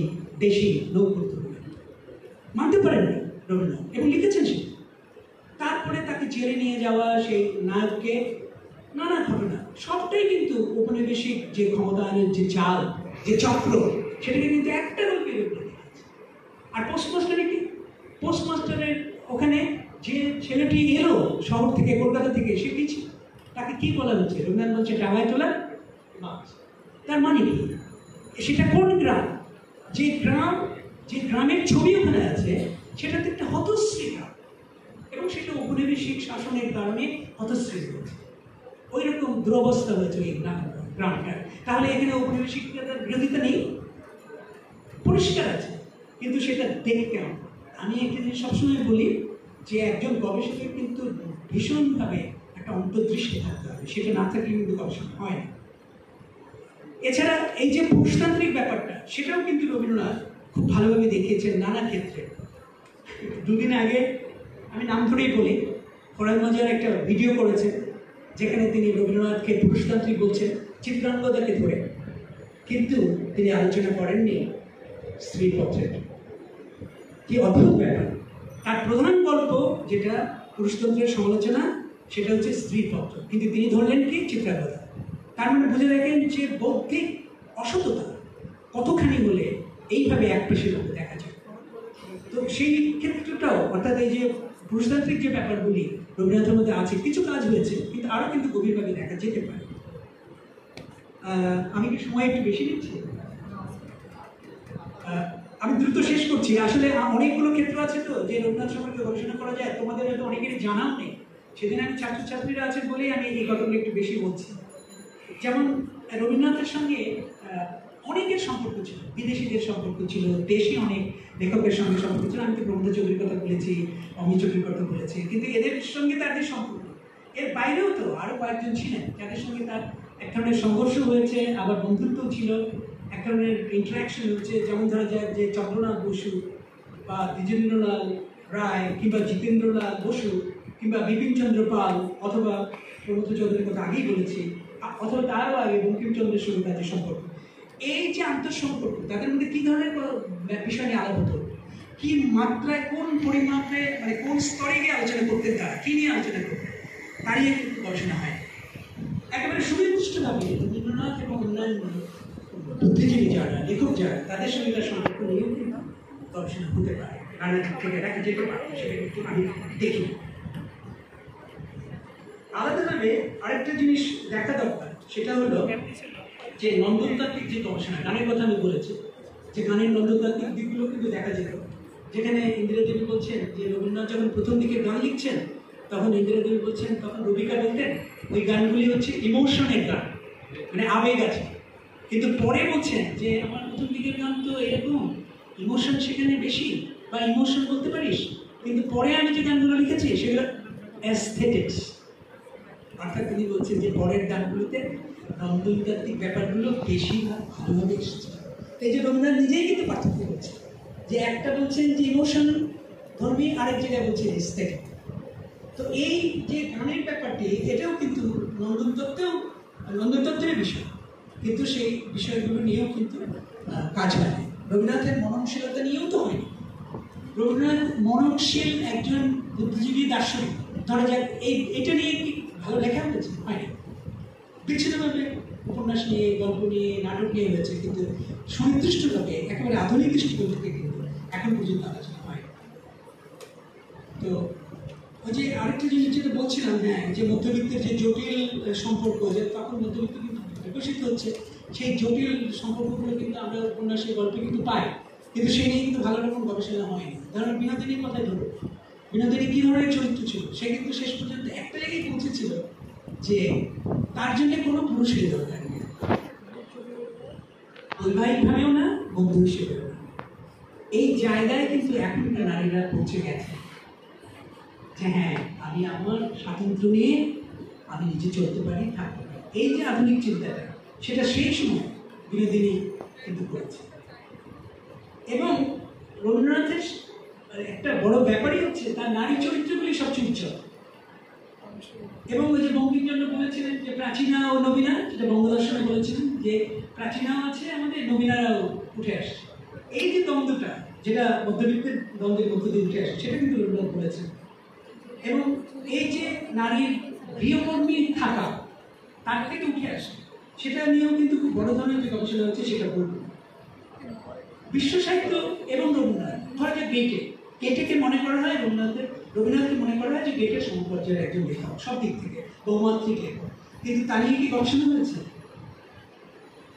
দেশি নৌকো মানতে পারেন না রবীন্দ্রনাথ, এবং লিখেছেন সে। তারপরে তাকে জেলে নিয়ে যাওয়া, সেই নায়ককে, নানা ঘটনা, সবটাই কিন্তু ঔপনিবেশিক যে ক্ষমতায়নের যে চাল, যে চক্র, সেটাকে কিন্তু একটা গল্পে আর পোস্টমাস্টারে কি? পোস্টমাস্টারের ওখানে যে ছেলেটি এলো শহর থেকে, কলকাতা থেকে, সে কি ছিল? তাকে কি বলা হচ্ছে? রবীন্দ্রনাথ বলছে ডাঙায় তোলা মাছ। তার মানে কি? সেটা কোন গ্রাম? যে গ্রামের ছবি ওখানে আছে, সেটাতে একটা হতশ্রী গ্রাম, এবং সেটা ঔপনিবেশিক শাসনের কারণে হতশ্রী হয়েছে। ওই রকম দুরবস্থা হয়েছে ওই গ্রামটা। তাহলে এখানে ঔপনিবেশিকতার বিরোধিতা নেই, পরিষ্কার আছে, কিন্তু সেটা দেখতে হবে। আমি একটা জিনিস সবসময় বলি যে একজন গবেষকের কিন্তু ভীষণভাবে একটা অন্তর্দৃষ্টি থাকতে হবে, সেটা না থাকলে কিন্তু গবেষণা হয় না। এছাড়া এই যে পুরুষতান্ত্রিক ব্যাপারটা, সেটাও কিন্তু রবীন্দ্রনাথ খুব ভালোভাবে দেখিয়েছেন নানা ক্ষেত্রে। দুদিন আগে, আমি নাম ধরেই বলি, ফরাদ মজার একটা ভিডিও করেছে, যেখানে তিনি রবীন্দ্রনাথকে পুরুষতান্ত্রিক বলছেন চিত্রাঙ্গদাকে ধরে, কিন্তু তিনি আলোচনা করেননি স্ত্রী পত্রের। কি অদ্ভুত ব্যাপার! তার প্রধান গল্প যেটা পুরুষতন্ত্রের সমালোচনা, সেটা হচ্ছে স্ত্রীপত্র, কিন্তু তিনি ধরলেন কি চিত্রাগতা। তার মানে বুঝে দেখেন যে বৌদ্ধিক অসততা কতখানি হলে এইভাবে এক পেশির মধ্যে দেখা যায়। তো সেই ক্ষেত্রটাও অর্থাৎ এই যে পুরুষতান্ত্রিক যে ব্যাপারগুলি রবীন্দ্রনাথের মধ্যে আছে, কিছু কাজ হয়েছে কিন্তু আরও কিন্তু গভীরভাবে দেখা যেতে পারে। আমি কি সময় একটু বেশি নিচ্ছি? আমি দ্রুত শেষ করছি। আসলে অনেকগুলো ক্ষেত্র আছে তো যে রবীন্দ্রনাথ সম্পর্কে গবেষণা করা যায়, তোমাদের হয়তো অনেকেরই জানাও নেই। সেদিন আমি ছাত্রছাত্রীরা আছেন বলেই আমি এই কথাগুলো একটু বেশি বলছি। যেমন রবীন্দ্রনাথের সঙ্গে অনেকের সম্পর্ক ছিল, বিদেশিদের সম্পর্ক ছিল, দেশি অনেক লেখকের সঙ্গে সম্পর্ক ছিল। আমি তো প্রমোদ চৌধুরীর কথা বলেছি, অমিত চৌধুরীর কথা বলেছি, কিন্তু এদের সঙ্গে তার যে সম্পর্ক, এর বাইরেও তো আরও কয়েকজন ছিলেন যাদের সঙ্গে তার এক ধরনের সংঘর্ষ হয়েছে, আবার বন্ধুত্বও ছিল, এক ধরনের ইন্টারাকশন হচ্ছে। যেমন ধরা যায় যে চন্দ্রনাথ বসু বা দ্বিজেন্দ্রলাল রায় কিংবা জিতেন্দ্রলাল বসু কিংবা বিপিনচন্দ্র পাল অথবা প্রমোদ চৌধুরীর কথা আগেই বলেছি, অথবা তারও আগে বঙ্কিমচন্দ্রের সঙ্গে তাদের সম্পর্ক। এই যে আন্তঃসম্পর্ক, তাদের মধ্যে কী ধরনের বিষয় নিয়ে আলাপ হতো, কী মাত্রায়, কোন পরিমাত্রে, মানে কোন স্তরে গিয়ে আলোচনা করতেন, তারা কী নিয়ে আলোচনা করতেন, তারই কিন্তু গবেষণা হয়। একেবারে সুনির্দিষ্টভাবে রবীন্দ্রনাথ এবং অন্যান্য বুদ্ধিজীবী যারা, লেখক যারা, তাদের সঙ্গে তার সম্পর্ক নিয়েও কিন্তু গবেষণা হতে পারে, নানা দিক থেকে দেখা যেতে পারে, সেটা কিন্তু আমি দেখি। আলাদাভাবে আরেকটা জিনিস দেখা দরকার, সেটা হলো যে নন্দনতাত্ত্বিক যে গবেষণা, গানের কথা আমি বলেছি, যে গানের নন্দনতাত্ত্বিক দিকগুলো কিন্তু দেখা যেত। যেখানে ইন্দিরা দেবী বলছেন যে রবীন্দ্রনাথ যখন প্রথম দিকে গান লিখছেন, তখন ইন্দিরা দেবী বলছেন, তখন রবিকা বলতেন ওই গানগুলি হচ্ছে ইমোশনের গান, মানে আবেগ আছে। কিন্তু পরে বলছেন যে আমার প্রথম দিকের গান তো এরকম ইমোশন সেখানে বেশি, বা ইমোশন বলতে পারিস, কিন্তু পরে আমি যে গানগুলো লিখেছি সেগুলো অ্যাস্থেটিক্স। অর্থাৎ তিনি বলছেন যে পরের গানগুলোতে নন্দনতাত্ত্বিক ব্যাপারগুলো বেশি ভালোভাবে এসেছে। এই যে রবীন্দ্রনাথ নিজেই কিন্তু পার্থক্য করছে, যে একটা বলছেন যে ইমোশন ধর্মী, আরেক জায়গায় বলছে এস্থেটিক। তো এই যে গানের ব্যাপারটি, এটাও কিন্তু নন্দনতত্ত্বের বিষয়, কিন্তু সেই বিষয়গুলো নিয়েও কিন্তু কাজ হয়। রবীন্দ্রনাথের মননশীলতা নিয়েও তো হয়নি। রবীন্দ্রনাথ মননশীল একজন বুদ্ধিজীবী দার্শনিক, ধরা যাক এটা নিয়ে কি ভালো লেখা হয়েছে? হয়নি। বিচ্ছিন্নভাবে উপন্যাস নিয়ে, গল্প নিয়ে, নাটক নিয়ে হয়েছে, কিন্তু সুনির্দিষ্টভাবে একেবারে আধুনিক দৃষ্টিকোণ থেকে কিন্তু এখন পর্যন্ত আলোচনা হয়। তো ওই যে আরেকটা জিনিস যেটা বলছিলাম, হ্যাঁ, যে মধ্যবিত্তের যে জটিল সম্পর্ক, যে তখন মধ্যবিত্ত কিন্তু বিকশিত হচ্ছে, সেই জটিল সম্পর্কগুলো কিন্তু আমরা উপন্যাসের গল্পে কিন্তু পাই, কিন্তু সেই নিয়ে কিন্তু ভালো রকম গবেষণা হয়নি। ধরুন বিনোদিনীর কথাই ধরুন, বিনোদিনী কী ধরনের চরিত্র ছিল, সে কিন্তু শেষ পর্যন্ত একটা জায়গায় পৌঁছেছিল যে তার জন্য কোনো পুরুষের দরকার নেই, বৈবাহিকভাবেও না, বন্ধু হিসেবেও না। এই জায়গায় কিন্তু এখনকার নারীরা পৌঁছে গেছে যে হ্যাঁ, আমি আমার স্বাতন্ত্র্য নিয়ে আমি নিজে চলতে পারি, থাকতে পারি। এই যে আধুনিক চিন্তাটা, সেটা সেই সময় বিনোদিনী কিন্তু করেছে। এবং রবীন্দ্রনাথের একটা বড় ব্যাপারই হচ্ছে তার নারী চরিত্রগুলি সবচেয়ে উজ্জ্বল। এবং ওই যে বঙ্কিমচন্দ্র বলেছিলেন যে প্রাচীনা ও নবীনা, যেটা বঙ্গদর্শনে বলেছিলেন যে প্রাচীনাও আছে আমাদের, নবীনারাও উঠে আসছে। এই যে দ্বন্দ্বটা, যেটা মধ্যবিত্তের দ্বন্দ্বের মধ্য দিয়ে উঠে আসে, সেটা কিন্তু রবীন্দ্রনাথ বলেছেন। এবং এই যে নারীর গৃহকর্মী থাকা, তার থেকে উঠে আসে, সেটা নিয়েও কিন্তু খুব বড় ধরনের যে গবেষণা হচ্ছে, সেটা বলব। বিশ্ব সাহিত্য এবং রবীন্দ্রনাথ, ধরা যায় গেটেকে মনে করা হয় রবীন্দ্রনাথকে মনে করা হয় যে গেটের সমপর্যায়ের একজন লেখক, সব দিক থেকে বহুমাত্রিক লেখক, কিন্তু তা নিয়ে কি গবেষণা হয়েছে?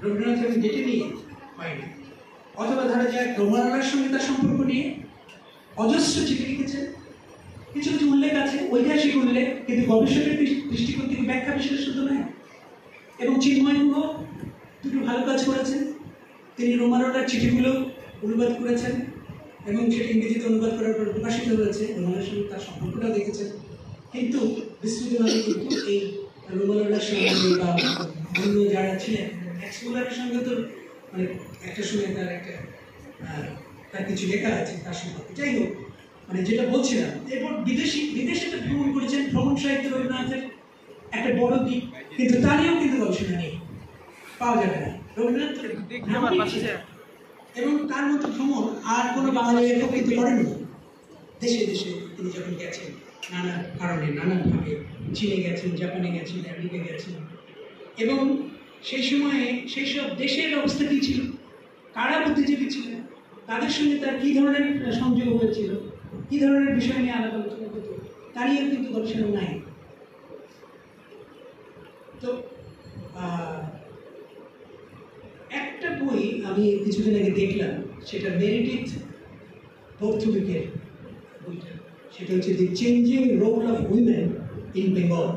রবীন্দ্রনাথ এবং গেটে নিয়ে হয়নি। অথবা ধরা যায় রোমানার সঙ্গে তার সম্পর্ক নিয়ে অজস্র চিঠি লিখেছেন, কিছু কিছু উল্লেখ আছে, ঐতিহাসিক উল্লেখ, কিন্তু গবেষকের দৃষ্টিকোণ থেকে ব্যাখ্যা বিশ্লেষণ তো নয়। এবং চিন্ময় গুহ দুটো ভালো কাজ করেছেন, তিনি রোমানার চিঠিগুলো অনুবাদ করেছেন এবং সেটা ইংরেজিতে অনুবাদ করার পর প্রকাশিত হয়েছে, রোমানার সঙ্গে তার সম্পর্কটা দেখেছেন। কিন্তু বিস্তৃতভাবে কিন্তু এই রোমানার সঙ্গে বা অন্য যারা ছিলেন এক্সপ্লোরারের সঙ্গে তো মানে একটা সময় তার কিছু লেখা আছে তার সম্পর্কে। যাই হোক, মানে যেটা বলছিলাম, এরপর বিদেশে তো ভ্রমণ করেছেন, ভ্রমণ সাহিত্য রবীন্দ্রনাথের একটা বড় দিক, কিন্তু তা নিয়েও কিন্তু গবেষণা নেই, পাওয়া যাবে না। রবীন্দ্রনাথ এবং তার মতো ভ্রমণ আর কোনো বাঙালি লেখক কিন্তু করেননি। দেশে দেশে তিনি যখন গেছেন নানা কারণে নানাভাবে, চীনে গেছেন, জাপানে গেছেন, আমেরিকা গেছেন, এবং সেই সময়ে সেই সব দেশের অবস্থা কী ছিল, কারা বুদ্ধিজীবী ছিলেন, তাদের সঙ্গে তার কী ধরনের সংযোগ হয়েছিল, কী ধরনের বিষয় নিয়ে আলাপ আলোচনা করত, তা নিয়েও কিন্তু গবেষণা নাই। তো একটা বই আমি কিছুদিন আগে দেখলাম, সেটা মেরিডিথ বর্থুইকের বইটা, সেটা হচ্ছে the changing role of women in Bengal.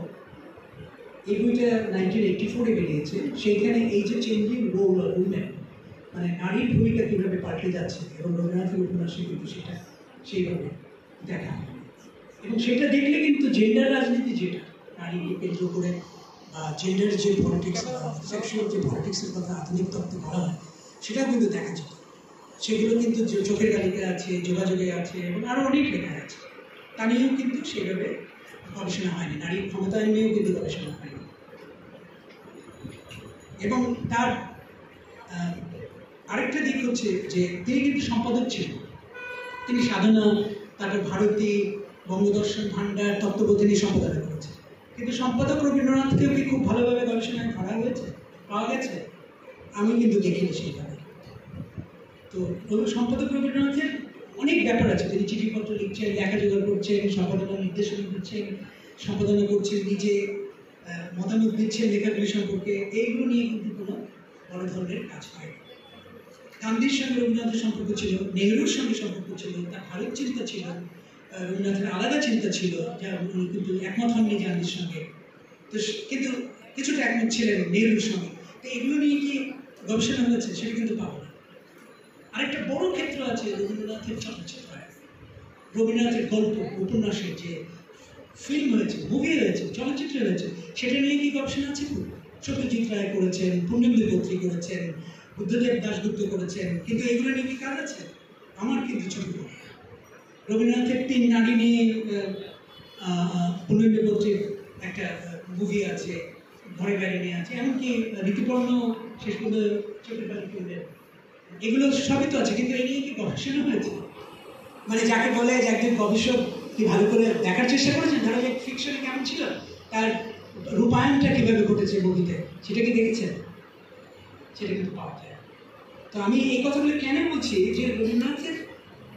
এই বইটা 1984-এ বেরিয়েছে। সেইখানে এই যে চেঞ্জিং রোল অফ উইমেন, মানে নারীর ভূমিকা কীভাবে পাল্টে যাচ্ছে, এবং রবীন্দ্রনাথের উপন্যাসে কিন্তু সেটা সেইভাবে দেখা হয়। এবং সেটা দেখলে কিন্তু জেন্ডার রাজনীতি, যেটা নারীকে কেন্দ্র করে জেন্ডার যে পলিটিক্স, সেক্সুয়াল যে পলিটিক্সের কথা আধুনিক তত্ত্বে বলা হয়, সেটাও কিন্তু দেখা যেত। সেগুলো কিন্তু চোখের গালিতে আছে, যোগাযোগে আছে, এবং আরও অনেক লেখা আছে। তা নিয়েও কিন্তু সেভাবে গবেষণা হয়নি, নারীর ক্ষমতায়ন নিয়েও কিন্তু গবেষণা হয়নি। এবং তার আরেকটা দিক হচ্ছে যে তিনি কিন্তু সম্পাদক ছিলেন। তিনি সাধনা, তারপর ভারতী, বঙ্গদর্শন, ভাণ্ডার, তত্ত্ববোধিনী সম্পাদনা করেছেন। কিন্তু সম্পাদক রবীন্দ্রনাথকেও কি খুব ভালোভাবে গবেষণায় ধরা হয়েছে, পাওয়া গেছে? আমি কিন্তু দেখিনি সেইভাবে। তো সম্পাদক রবীন্দ্রনাথের অনেক ব্যাপার আছে। তিনি চিঠিপত্র লিখছেন, লেখা জোগাড় করছেন, সম্পাদনা নির্দেশনা দিচ্ছেন, সম্পাদনা করছেন, নিজে মতামত দিচ্ছেন লেখাগুলি সম্পর্কে। এইগুলো নিয়ে কিন্তু কোনো বড় ধরনের কাজ হয়। গান্ধীর সঙ্গে রবীন্দ্রনাথের সম্পর্ক ছিল, নেহরুর সঙ্গে সম্পর্ক ছিল, তার ভারত চিন্তা ছিল, রবীন্দ্রনাথের আলাদা চিন্তা ছিল, যা উনি কিন্তু একমত হননি গান্ধীর সঙ্গে, তো কিন্তু কিছুটা একমত ছিলেন নেহরুর সঙ্গে। তো এগুলো নিয়ে কি গবেষণা হয়েছে? সেটা কিন্তু পাবো না। আরেকটা বড় ক্ষেত্র আছে রবীন্দ্রনাথের চলচ্চিত্র, রবীন্দ্রনাথের গল্প, উপন্যাসের যে ফিল্ম হয়েছে, মুভি হয়েছে, চলচ্চিত্র হয়েছে, সেটা নিয়ে কি গবেষণা আছে? সত্যজিৎ রায় করেছেন, পূর্ণেন্দু বক্সী করেছেন, বুদ্ধদেব দাশগুপ্ত করেছেন, কিন্তু এগুলো নিয়ে কি কাজ আছে? আমার কিন্তু ছবি রবীন্দ্রনাথের 3 নারী নিয়ে পূর্ণেন্দু বক্সীর একটা মুভি আছে, ঘরে বাইরে নিয়ে আছে, এমনকি ঋতুপর্ণ শেষ পর্যন্ত চোখের বালি করলেন, এগুলো সবই তো আছে, কিন্তু এই নিয়ে কি গবেষণা হয়েছে? মানে যাকে বলে যে একজন গবেষক কি ভালো করে দেখার চেষ্টা করেছেন, ধরো যে ফিকশনে কেমন ছিল, তার রূপায়ণটা কীভাবে ঘটেছে বইতে, সেটা কি দেখেছেন? সেটা কিন্তু পাওয়া যায়। তো আমি এই কথাগুলো কেন বলছি, যে রবীন্দ্রনাথের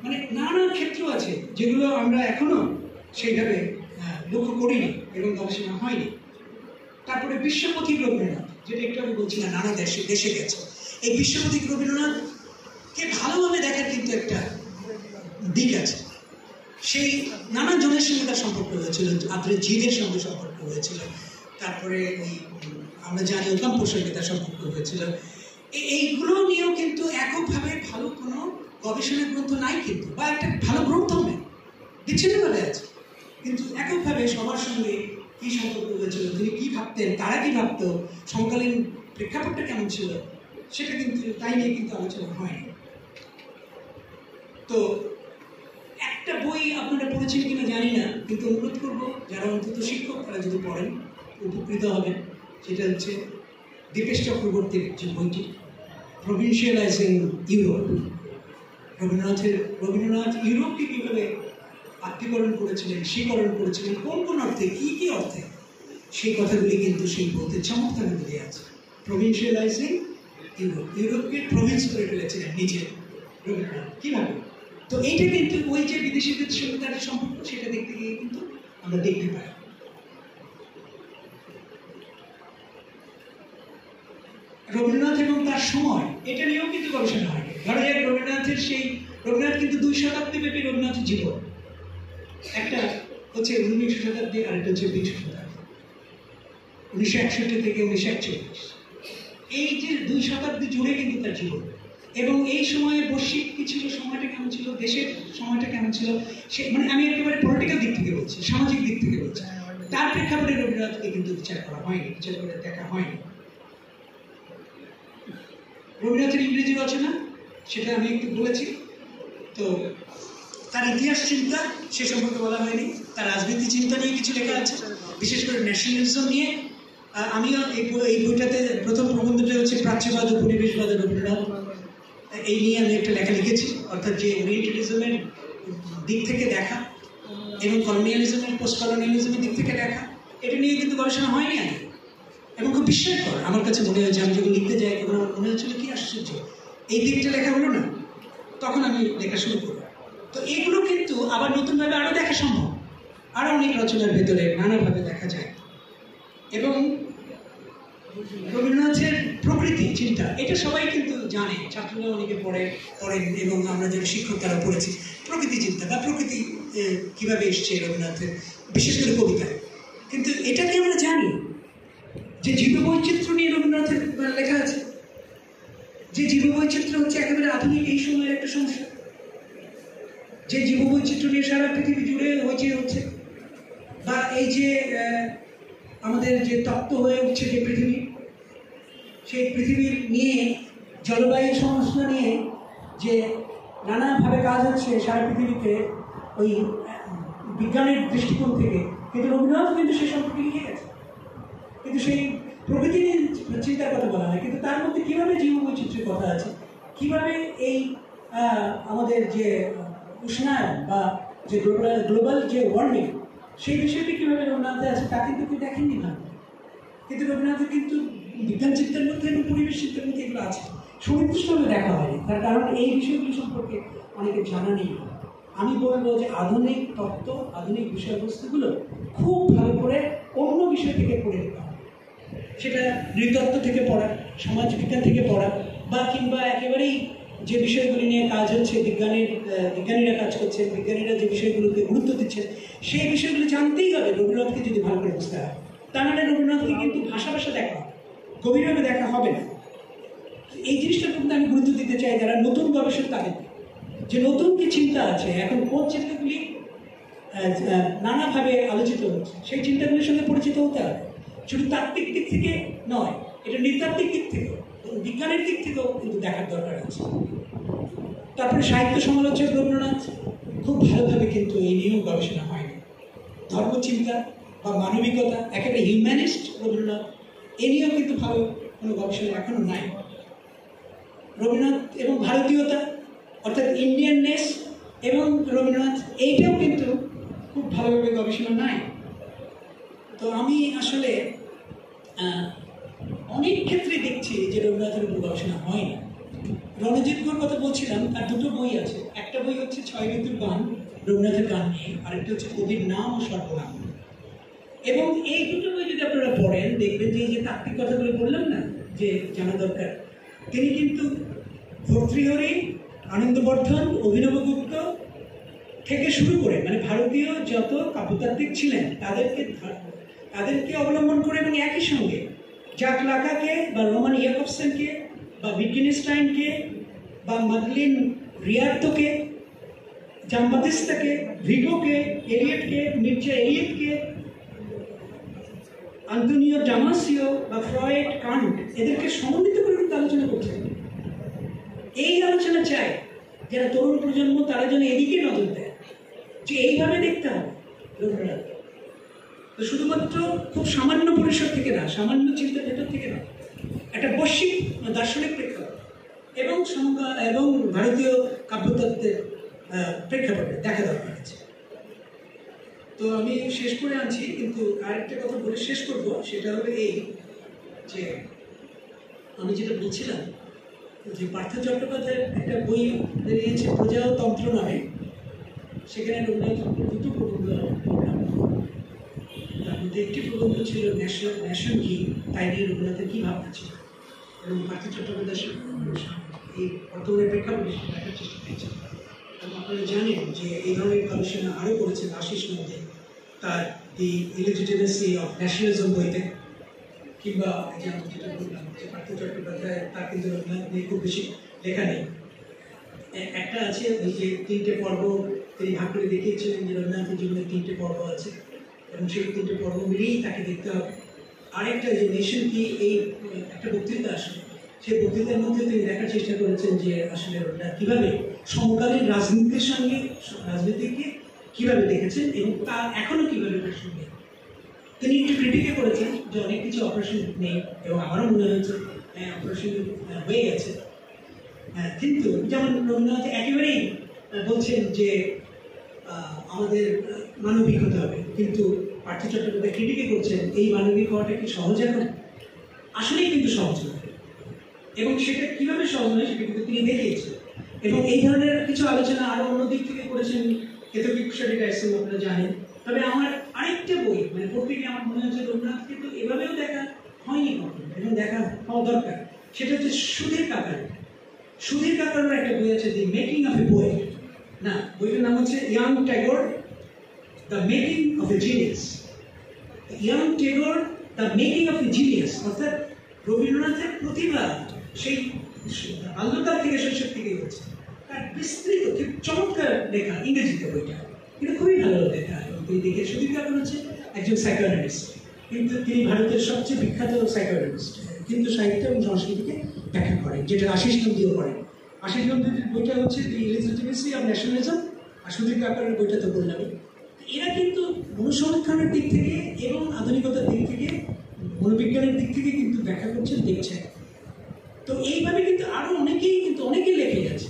মানে নানা ক্ষেত্র আছে যেগুলো আমরা এখনো সেইভাবে লক্ষ্য করিনি এবং গবেষণা হয়নি। তারপরে বিশ্বপথিক রবীন্দ্রনাথ, যেটা একটু আমি বলছিলাম, নানা দেশে দেশে গেছে। এই বিশ্বপথিক রবীন্দ্রনাথকে ভালোভাবে দেখার কিন্তু একটা দিক আছে। সেই নানা জনের সঙ্গে তার সম্পর্ক হয়েছিল, আদ্রে জিদের সঙ্গে সম্পর্ক হয়েছিল, তারপরে ওই আমরা জানি ওকাম্পোর সঙ্গে তার সম্পর্ক হয়েছিল। এইগুলো নিয়েও কিন্তু এককভাবে ভালো কোনো গবেষণা গ্রন্থ নাই কিন্তু, বা একটা ভালো গ্রন্থ নেই, বিচ্ছিন্নভাবে আছে, কিন্তু এককভাবে সবার সঙ্গে কী সম্পর্ক হয়েছিল, তিনি কী ভাবতেন, তারা কী ভাবত, সমকালীন প্রেক্ষাপটটা কেমন ছিল, সেটা কিন্তু তাই নিয়ে কিন্তু আলোচনা হয়নি। তো একটা বই আপনারা পড়েছেন কিনা জানি না, কিন্তু অনুরোধ করবো যারা অন্তত শিক্ষক তারা যদি পড়েন উপকৃত হবেন। সেটা হচ্ছে দীপেশ চক্রবর্তীর যে বইটি, প্রভিন্সিয়ালাইজিং ইউরোপ। রবীন্দ্রনাথ ইউরোপকে কীভাবে আত্মীকরণ করেছিলেন, স্বীকরণ করেছিলেন, কোন কোন অর্থে, কী কী অর্থে, সেই কথাগুলি কিন্তু সেই বইতে চমৎকারভাবে দেওয়া আছে। প্রভিন্সিয়ালাইজিং ইউরোপ, ইউরোপকে প্রভিন্স করে ফেলেছিলেন নিজের রবীন্দ্রনাথ, কীভাবে। তো এইটা কিন্তু ওই যে বিদেশিদের সঙ্গে তাদের সম্পর্ক, সেটা দেখতে গিয়ে কিন্তু আমরা দেখতে পাই। রবীন্দ্রনাথ এবং তার সময়, এটা নিয়েও কিন্তু গবেষণা হয়নি। ধরা যাক রবীন্দ্রনাথ কিন্তু 2 শতাব্দী ব্যাপী রবীন্দ্রনাথের জীবন, একটা হচ্ছে 19 শতাব্দী, আর একটা হচ্ছে 20 শতাব্দী, 1961 থেকে 1941। এই যে 2 শতাব্দী জুড়ে কিন্তু তার জীবন, এবং এই সময়ে বৈশ্বিক কি ছিল, সময়টা কেমন ছিল, দেশের সময়টা কেমন ছিল, সে মানে আমি একেবারে পলিটিক্যাল দিক থেকে বলছি, সামাজিক দিক থেকে বলছি, তার প্রেক্ষাপটে রবীন্দ্রনাথকে কিন্তু বিচার করা হয়নি, বিচার করে দেখা হয়নি। রবীন্দ্রনাথের ইংরেজি রচনা, সেটা আমি একটু বলেছি। তো তার ইতিহাস চিন্তা সে সম্পর্কে বলা হয়নি, তার রাজনীতি চিন্তা নিয়ে কিছু লেখা আছে, বিশেষ করে ন্যাশনালিজম নিয়ে। আমিও এই বইটাতে প্রথম প্রবন্ধটা হচ্ছে প্রাচ্যবাদ উপনিবেশবাদ রবীন্দ্রনাথ, এই নিয়ে আমি একটা লেখা লিখেছি, অর্থাৎ যে ওরিয়েন্টালিজমের দিক থেকে দেখা এবং কলোনিয়ালিজমের পোস্ট কলোনিয়ালিজমের দিক থেকে দেখা, এটা নিয়ে কিন্তু গবেষণা হয়নি আগে। এবং খুব বিস্ময়কর আমার কাছে মনে হয়েছে, আমি যখন লিখতে যাই তখন আমার মনে হচ্ছিল কি আশ্চর্য, এই দিকটা লেখা হলো না, তখন আমি লেখা শুরু করি। তো এগুলো কিন্তু আবার নতুনভাবে আরও দেখা সম্ভব, আরও অনেক রচনার ভেতরে নানাভাবে দেখা যায়। এবং রবীন্দ্রনাথের প্রকৃতি চিন্তা এটা সবাই কিন্তু জানে, ছাত্ররা অনেকে পড়েন এবং আমরা যারা শিক্ষক তারা পড়েছি প্রকৃতি চিন্তা বা প্রকৃতি কীভাবে এসছে রবীন্দ্রনাথের, বিশেষ করে কবিতায়। কিন্তু এটাকে আমরা জানি যে জীববৈচিত্র্য নিয়ে রবীন্দ্রনাথের লেখা আছে, যে জীববৈচিত্র্য হচ্ছে একেবারে আধুনিক এই সময়ের একটা সমস্যা, যে জীববৈচিত্র্য নিয়ে সারা পৃথিবী জুড়ে হচ্ছে, বা এই যে আমাদের যে তত্ত্ব হয়ে উঠছে যে পৃথিবী, সেই পৃথিবীর নিয়ে জলবায়ু সমস্যা নিয়ে যে নানাভাবে কাজ হচ্ছে সারা পৃথিবীতে ওই বিজ্ঞানের দৃষ্টিকোণ থেকে, কিন্তু রবীন্দ্রনাথ কিন্তু সে সম্পর্কে লিখে গেছে। কিন্তু সেই প্রকৃতি নিয়ে চিন্তার কথা বলা হয়, কিন্তু তার মধ্যে কীভাবে জীববৈচিত্র্যের কথা আছে, কীভাবে এই আমাদের যে উষ্ণায়ন বা যে গ্লোবাল যে ওয়ার্মিং সেই বিষয়টি কীভাবে রবীন্দ্রনাথে আছে তা কিন্তু কেউ দেখেননি না। কিন্তু রবীন্দ্রনাথের কিন্তু বিজ্ঞান চিন্তার মধ্যে এবং পরিবেশ চিন্তার মধ্যে এগুলো আছে, সুনির্দিষ্টভাবে দেখা হয়নি। তার কারণ এই বিষয়গুলি সম্পর্কে অনেকে জানা নেই। আমি বলবো যে আধুনিক তত্ত্ব, আধুনিক বিষয়বস্তুগুলো খুব ভালো করে অন্য বিষয় থেকে পড়ে নিতে হবে। সেটা নৃতত্ত্ব থেকে পড়া, সমাজবিজ্ঞান থেকে পড়া, বা কিংবা একেবারেই যে বিষয়গুলি নিয়ে কাজ হচ্ছে বিজ্ঞানীরা কাজ করছেন, বিজ্ঞানীরা যে বিষয়গুলোকে গুরুত্ব দিচ্ছেন, সেই বিষয়গুলো জানতেই হবে রবীন্দ্রনাথকে যদি ভালো করে বুঝতে হয়। তা নাহলে রবীন্দ্রনাথকে কিন্তু ভাষা দেখা হবে, গভীরভাবে দেখা হবে না। এই জিনিসটার কিন্তু আমি গুরুত্ব দিতে চাই যারা নতুন গবেষক তাদের, যে নতুন কি চিন্তা আছে, এখন কোন চিন্তাগুলি নানাভাবে আলোচিত হচ্ছে, সেই চিন্তাগুলির সঙ্গে পরিচিত হতে হবে। শুধু তাত্ত্বিক দিক থেকে নয়, এটা নৃতাত্ত্বিক দিক থেকেও, বিজ্ঞানের দিক থেকেও কিন্তু দেখার দরকার আছে। তারপরে সাহিত্য সমালোচক রবীন্দ্রনাথ খুব ভালোভাবে কিন্তু এই নিয়েও গবেষণা হয়নি। ধর্মচিন্তা বা মানবিকতা, একেবারে হিউম্যানিস্ট রবীন্দ্রনাথ, এ নিয়েও কিন্তু ভালো কোনো গবেষণা এখনও নাই। রবীন্দ্রনাথ এবং ভারতীয়তা অর্থাৎ ইন্ডিয়াননেস এবং রবীন্দ্রনাথ, এইটাও কিন্তু খুব ভালোভাবে গবেষণা নাই। তো আমি আসলে অনেক ক্ষেত্রে দেখছি যে রবীন্দ্রনাথের উপর গবেষণা হয় না। রণজিৎ গুহর কথা বলছিলাম, তার দুটো বই আছে, একটা বই হচ্ছে 6 ঋতুর গান, রবীন্দ্রনাথের গান নিয়ে, আরেকটা হচ্ছে কবির নাম ও সর্বনাম। এবং এই দুটো বই যদি আপনারা পড়েন দেখবেন যে এই যে তাত্ত্বিক কথাগুলো বললাম না যে জানা দরকার, তিনি কিন্তু ভর্তৃহরি, আনন্দবর্ধন, অভিনবগুপ্ত থেকে শুরু করে মানে ভারতীয় যত কাব্যতাত্ত্বিক ছিলেন তাদেরকে অবলম্বন করে এবং একই সঙ্গে জাক লাকাকে বা রোমান ইয়াকবসনকে বা উইটগেনস্টাইনকে বা মাদলিন রিয়ার্তোকে, জাম্বাতিস্তাকে, ভিগোকে, এলিয়টকে, মির্জা এলিয়টকে, আন্তোনিও ডামাসিও বা ফ্রয়েড, কান্ট, এদেরকে সমন্বিত করে কিন্তু আলোচনা করছেন। এই আলোচনা চাই যারা তরুণ প্রজন্ম, তারা যেন এদিকে নজর দেয় যে এইভাবে দেখতে হবে রবীন্দ্রনাথ। তো শুধুমাত্র খুব সামান্য পরিসর থেকে না, সামান্য চিন্তার ভেতর থেকে না, একটা বৈশ্বিক দার্শনিক প্রেক্ষাপট এবং ভারতীয় কাব্যতত্ত্বের প্রেক্ষাপটে দেখা দরকার আছে। তো আমি শেষ করে আনছি, কিন্তু আরেকটা কথা বলে শেষ করব, সেটা হলো এই যে আমি যেটা বলছিলাম যে পার্থ চট্টোপাধ্যায়ের একটা বই বেরিয়েছে প্রজা ও তন্ত্র নামে, সেখানে রবীন্দ্রনাথ দুটো প্রবন্ধ পড়লাম। তার মধ্যে একটি প্রবন্ধ ছিল ন্যাশন কি, তাই নিয়ে রবীন্দ্রনাথের কী ভাবনা ছিল, এবং পার্থ চট্টোপাধ্যায় এই বর্তমানের প্রেক্ষাপটে দেখার চেষ্টা করেছে। এবং আপনারা জানেন যে এই ধরনের গবেষণা আরও করেছেন আশিস মধ্যে তার দি ইলিজিটিমেসি অফ ন্যাশনালিজম বইতে, কিংবা যেটা বললাম যে পার্থ চট্টোপাধ্যায় তার কিন্তু রবীন্দ্রনাথ নিয়ে খুব বেশি লেখা নেই। একটা আছে ওই যে 3টে পর্ব তিনি ভাগ করে দেখিয়েছিলেন যে রবীন্দ্রনাথের জীবনে 3টে পর্ব আছে এবং সেই 3টে পর্ব মিলিয়েই তাকে দেখতে হবে। আরেকটা যে নেশন কি, এই একটা বক্তৃতা আসলে, সেই বক্তৃতার মধ্যে তিনি দেখার চেষ্টা করেছেন যে আসলে রবীন্দ্রনাথ কীভাবে সমকালীন রাজনীতিকে কীভাবে দেখেছেন এবং তা এখনও কীভাবে তার সঙ্গে। তিনি একটু ক্রিটিকে করেছেন যে অনেক কিছু অপারেশন নেই, এবং আমারও মনে হয়েছে অপারেশন হয়ে গেছে। কিন্তু যেমন রবীন্দ্রনাথ একেবারেই বলছেন যে আমাদের মানবিক হতে হবে, কিন্তু পার্থ চট্টোপাধ্যায় ক্রিটিকে করছেন এই মানবিক হওয়াটা কি সহজ এখন? আসলেই কিন্তু সহজ নয়, এবং সেটা কীভাবে সহজ নয় সেটা কিন্তু তিনি দেখিয়েছেন। এবং এই ধরনের কিছু আলোচনা আরও অন্য দিক থেকে করেছেন কেতকী কুশারী ডাইসেল, আপনারা জানেন। তবে আমার আরেকটা বই মানে পড়তে গিয়ে আমার মনে হচ্ছে রবীন্দ্রনাথ কিন্তু এভাবেও দেখা হয়নি কখনো, এবং দেখা হওয়া দরকার। সেটা হচ্ছে সুধীর কাকার। সুধীর কাকারের একটা বই আছে, দি মেকিং অফ এ পোয়েট। না, বইটার নাম হচ্ছে young Tagore, the making of a genius. Young Tagore, the making of a genius, অর্থাৎ রবীন্দ্রনাথের প্রতিভা সেই বাল্যকাল থেকে শৈশব থেকেই হচ্ছে। তার বিস্তৃত খুব চমৎকার লেখা, ইংরেজিতে বইটা, কিন্তু খুবই ভালো লেখা। এবং তিনি দেখে সুধীর কাকার হচ্ছে একজন সাইকোঅ্যানালিস্ট, কিন্তু তিনি ভারতের সবচেয়ে বিখ্যাত সাইকোঅ্যানালিস্ট, কিন্তু সাহিত্য এবং সংস্কৃতিকে ব্যাখ্যা করেন, যেটা আশিস নন্দীও করেন। আশিস নন্দীর বইটা হচ্ছে দি ইলিজিটিমেসি অফ ন্যাশনালিজম, আর সুধীর কাকারের বইটা তো বললামই। এরা কিন্তু মনুসংরক্ষণের দিক থেকে এবং আধুনিকতার দিক থেকে, মনোবিজ্ঞানের দিক থেকে কিন্তু ব্যাখ্যা করছেন, দেখছেন। তো এইভাবে কিন্তু আরও অনেকেই লেখে গেছে।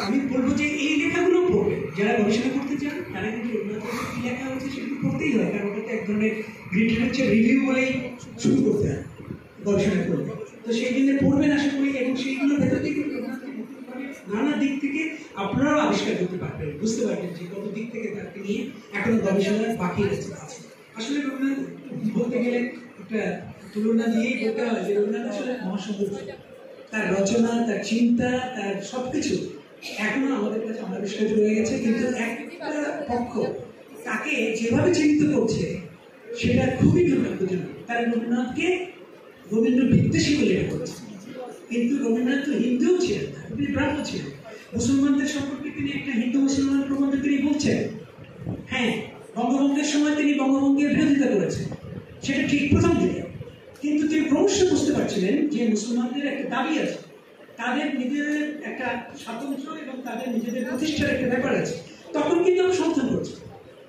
আমি বলবো যে এই লেখাগুলো পড়বে, যারা গবেষণা করতে চান তারা কিন্তু রবীন্দ্রনাথের কী লেখা হচ্ছে সেটা পড়তেই হয়, কারণ ওটা এক ধরনের রিভিউ বলেই শুরু করতে হয় গবেষণা করবে। তো সেই জন্য পড়বেন আশা করি, এবং সেইগুলোর ভেতর থেকে নানা দিক থেকে আপনারাও আবিষ্কার করতে পারবেন, বুঝতে পারবেন যে কত দিক থেকে তাকে নিয়ে এখনো গবেষণার বাকি আছে। আসলে রবীন্দ্রনাথ বলতে গেলে একটা তুলনা দিয়েই বলতে হয় যে রবীন্দ্রনাথ আসলে মহাসমুদ্র। তার রচনা, তার চিন্তা, তার সবকিছু এখনো আমাদের কাছে অনাবিষ্কার রয়ে গেছে, কিন্তু একটা পক্ষ তাকে যেভাবে চিন্তিত করছে সেটা খুবই দুর্ভাগ্যজনক। তারা রবীন্দ্রনাথকে রবীন্দ্র বিদ্বেষী বলে করছে, কিন্তু রবীন্দ্রনাথ তো হিন্দুও ছিলেন না, তিনি ব্রাহ্মণ ছিলেন। মুসলমানদের সম্পর্কে তিনি একটা হিন্দু মুসলমান প্রবন্ধে তিনি বলছেন, হ্যাঁ বঙ্গভঙ্গের সময় তিনি বঙ্গভঙ্গের বিরোধিতা করেছেন, সেটা ঠিক প্রথম দিকে, কিন্তু তিনি ক্রমশ বুঝতে পারছিলেন যে মুসলমানদের একটা দাবি আছে, তাদের নিজেদের একটা স্বাতন্ত্র্য এবং তাদের নিজেদের প্রতিষ্ঠার একটা ব্যাপার আছে। তখন কিন্তু আমি সমর্থন করছি।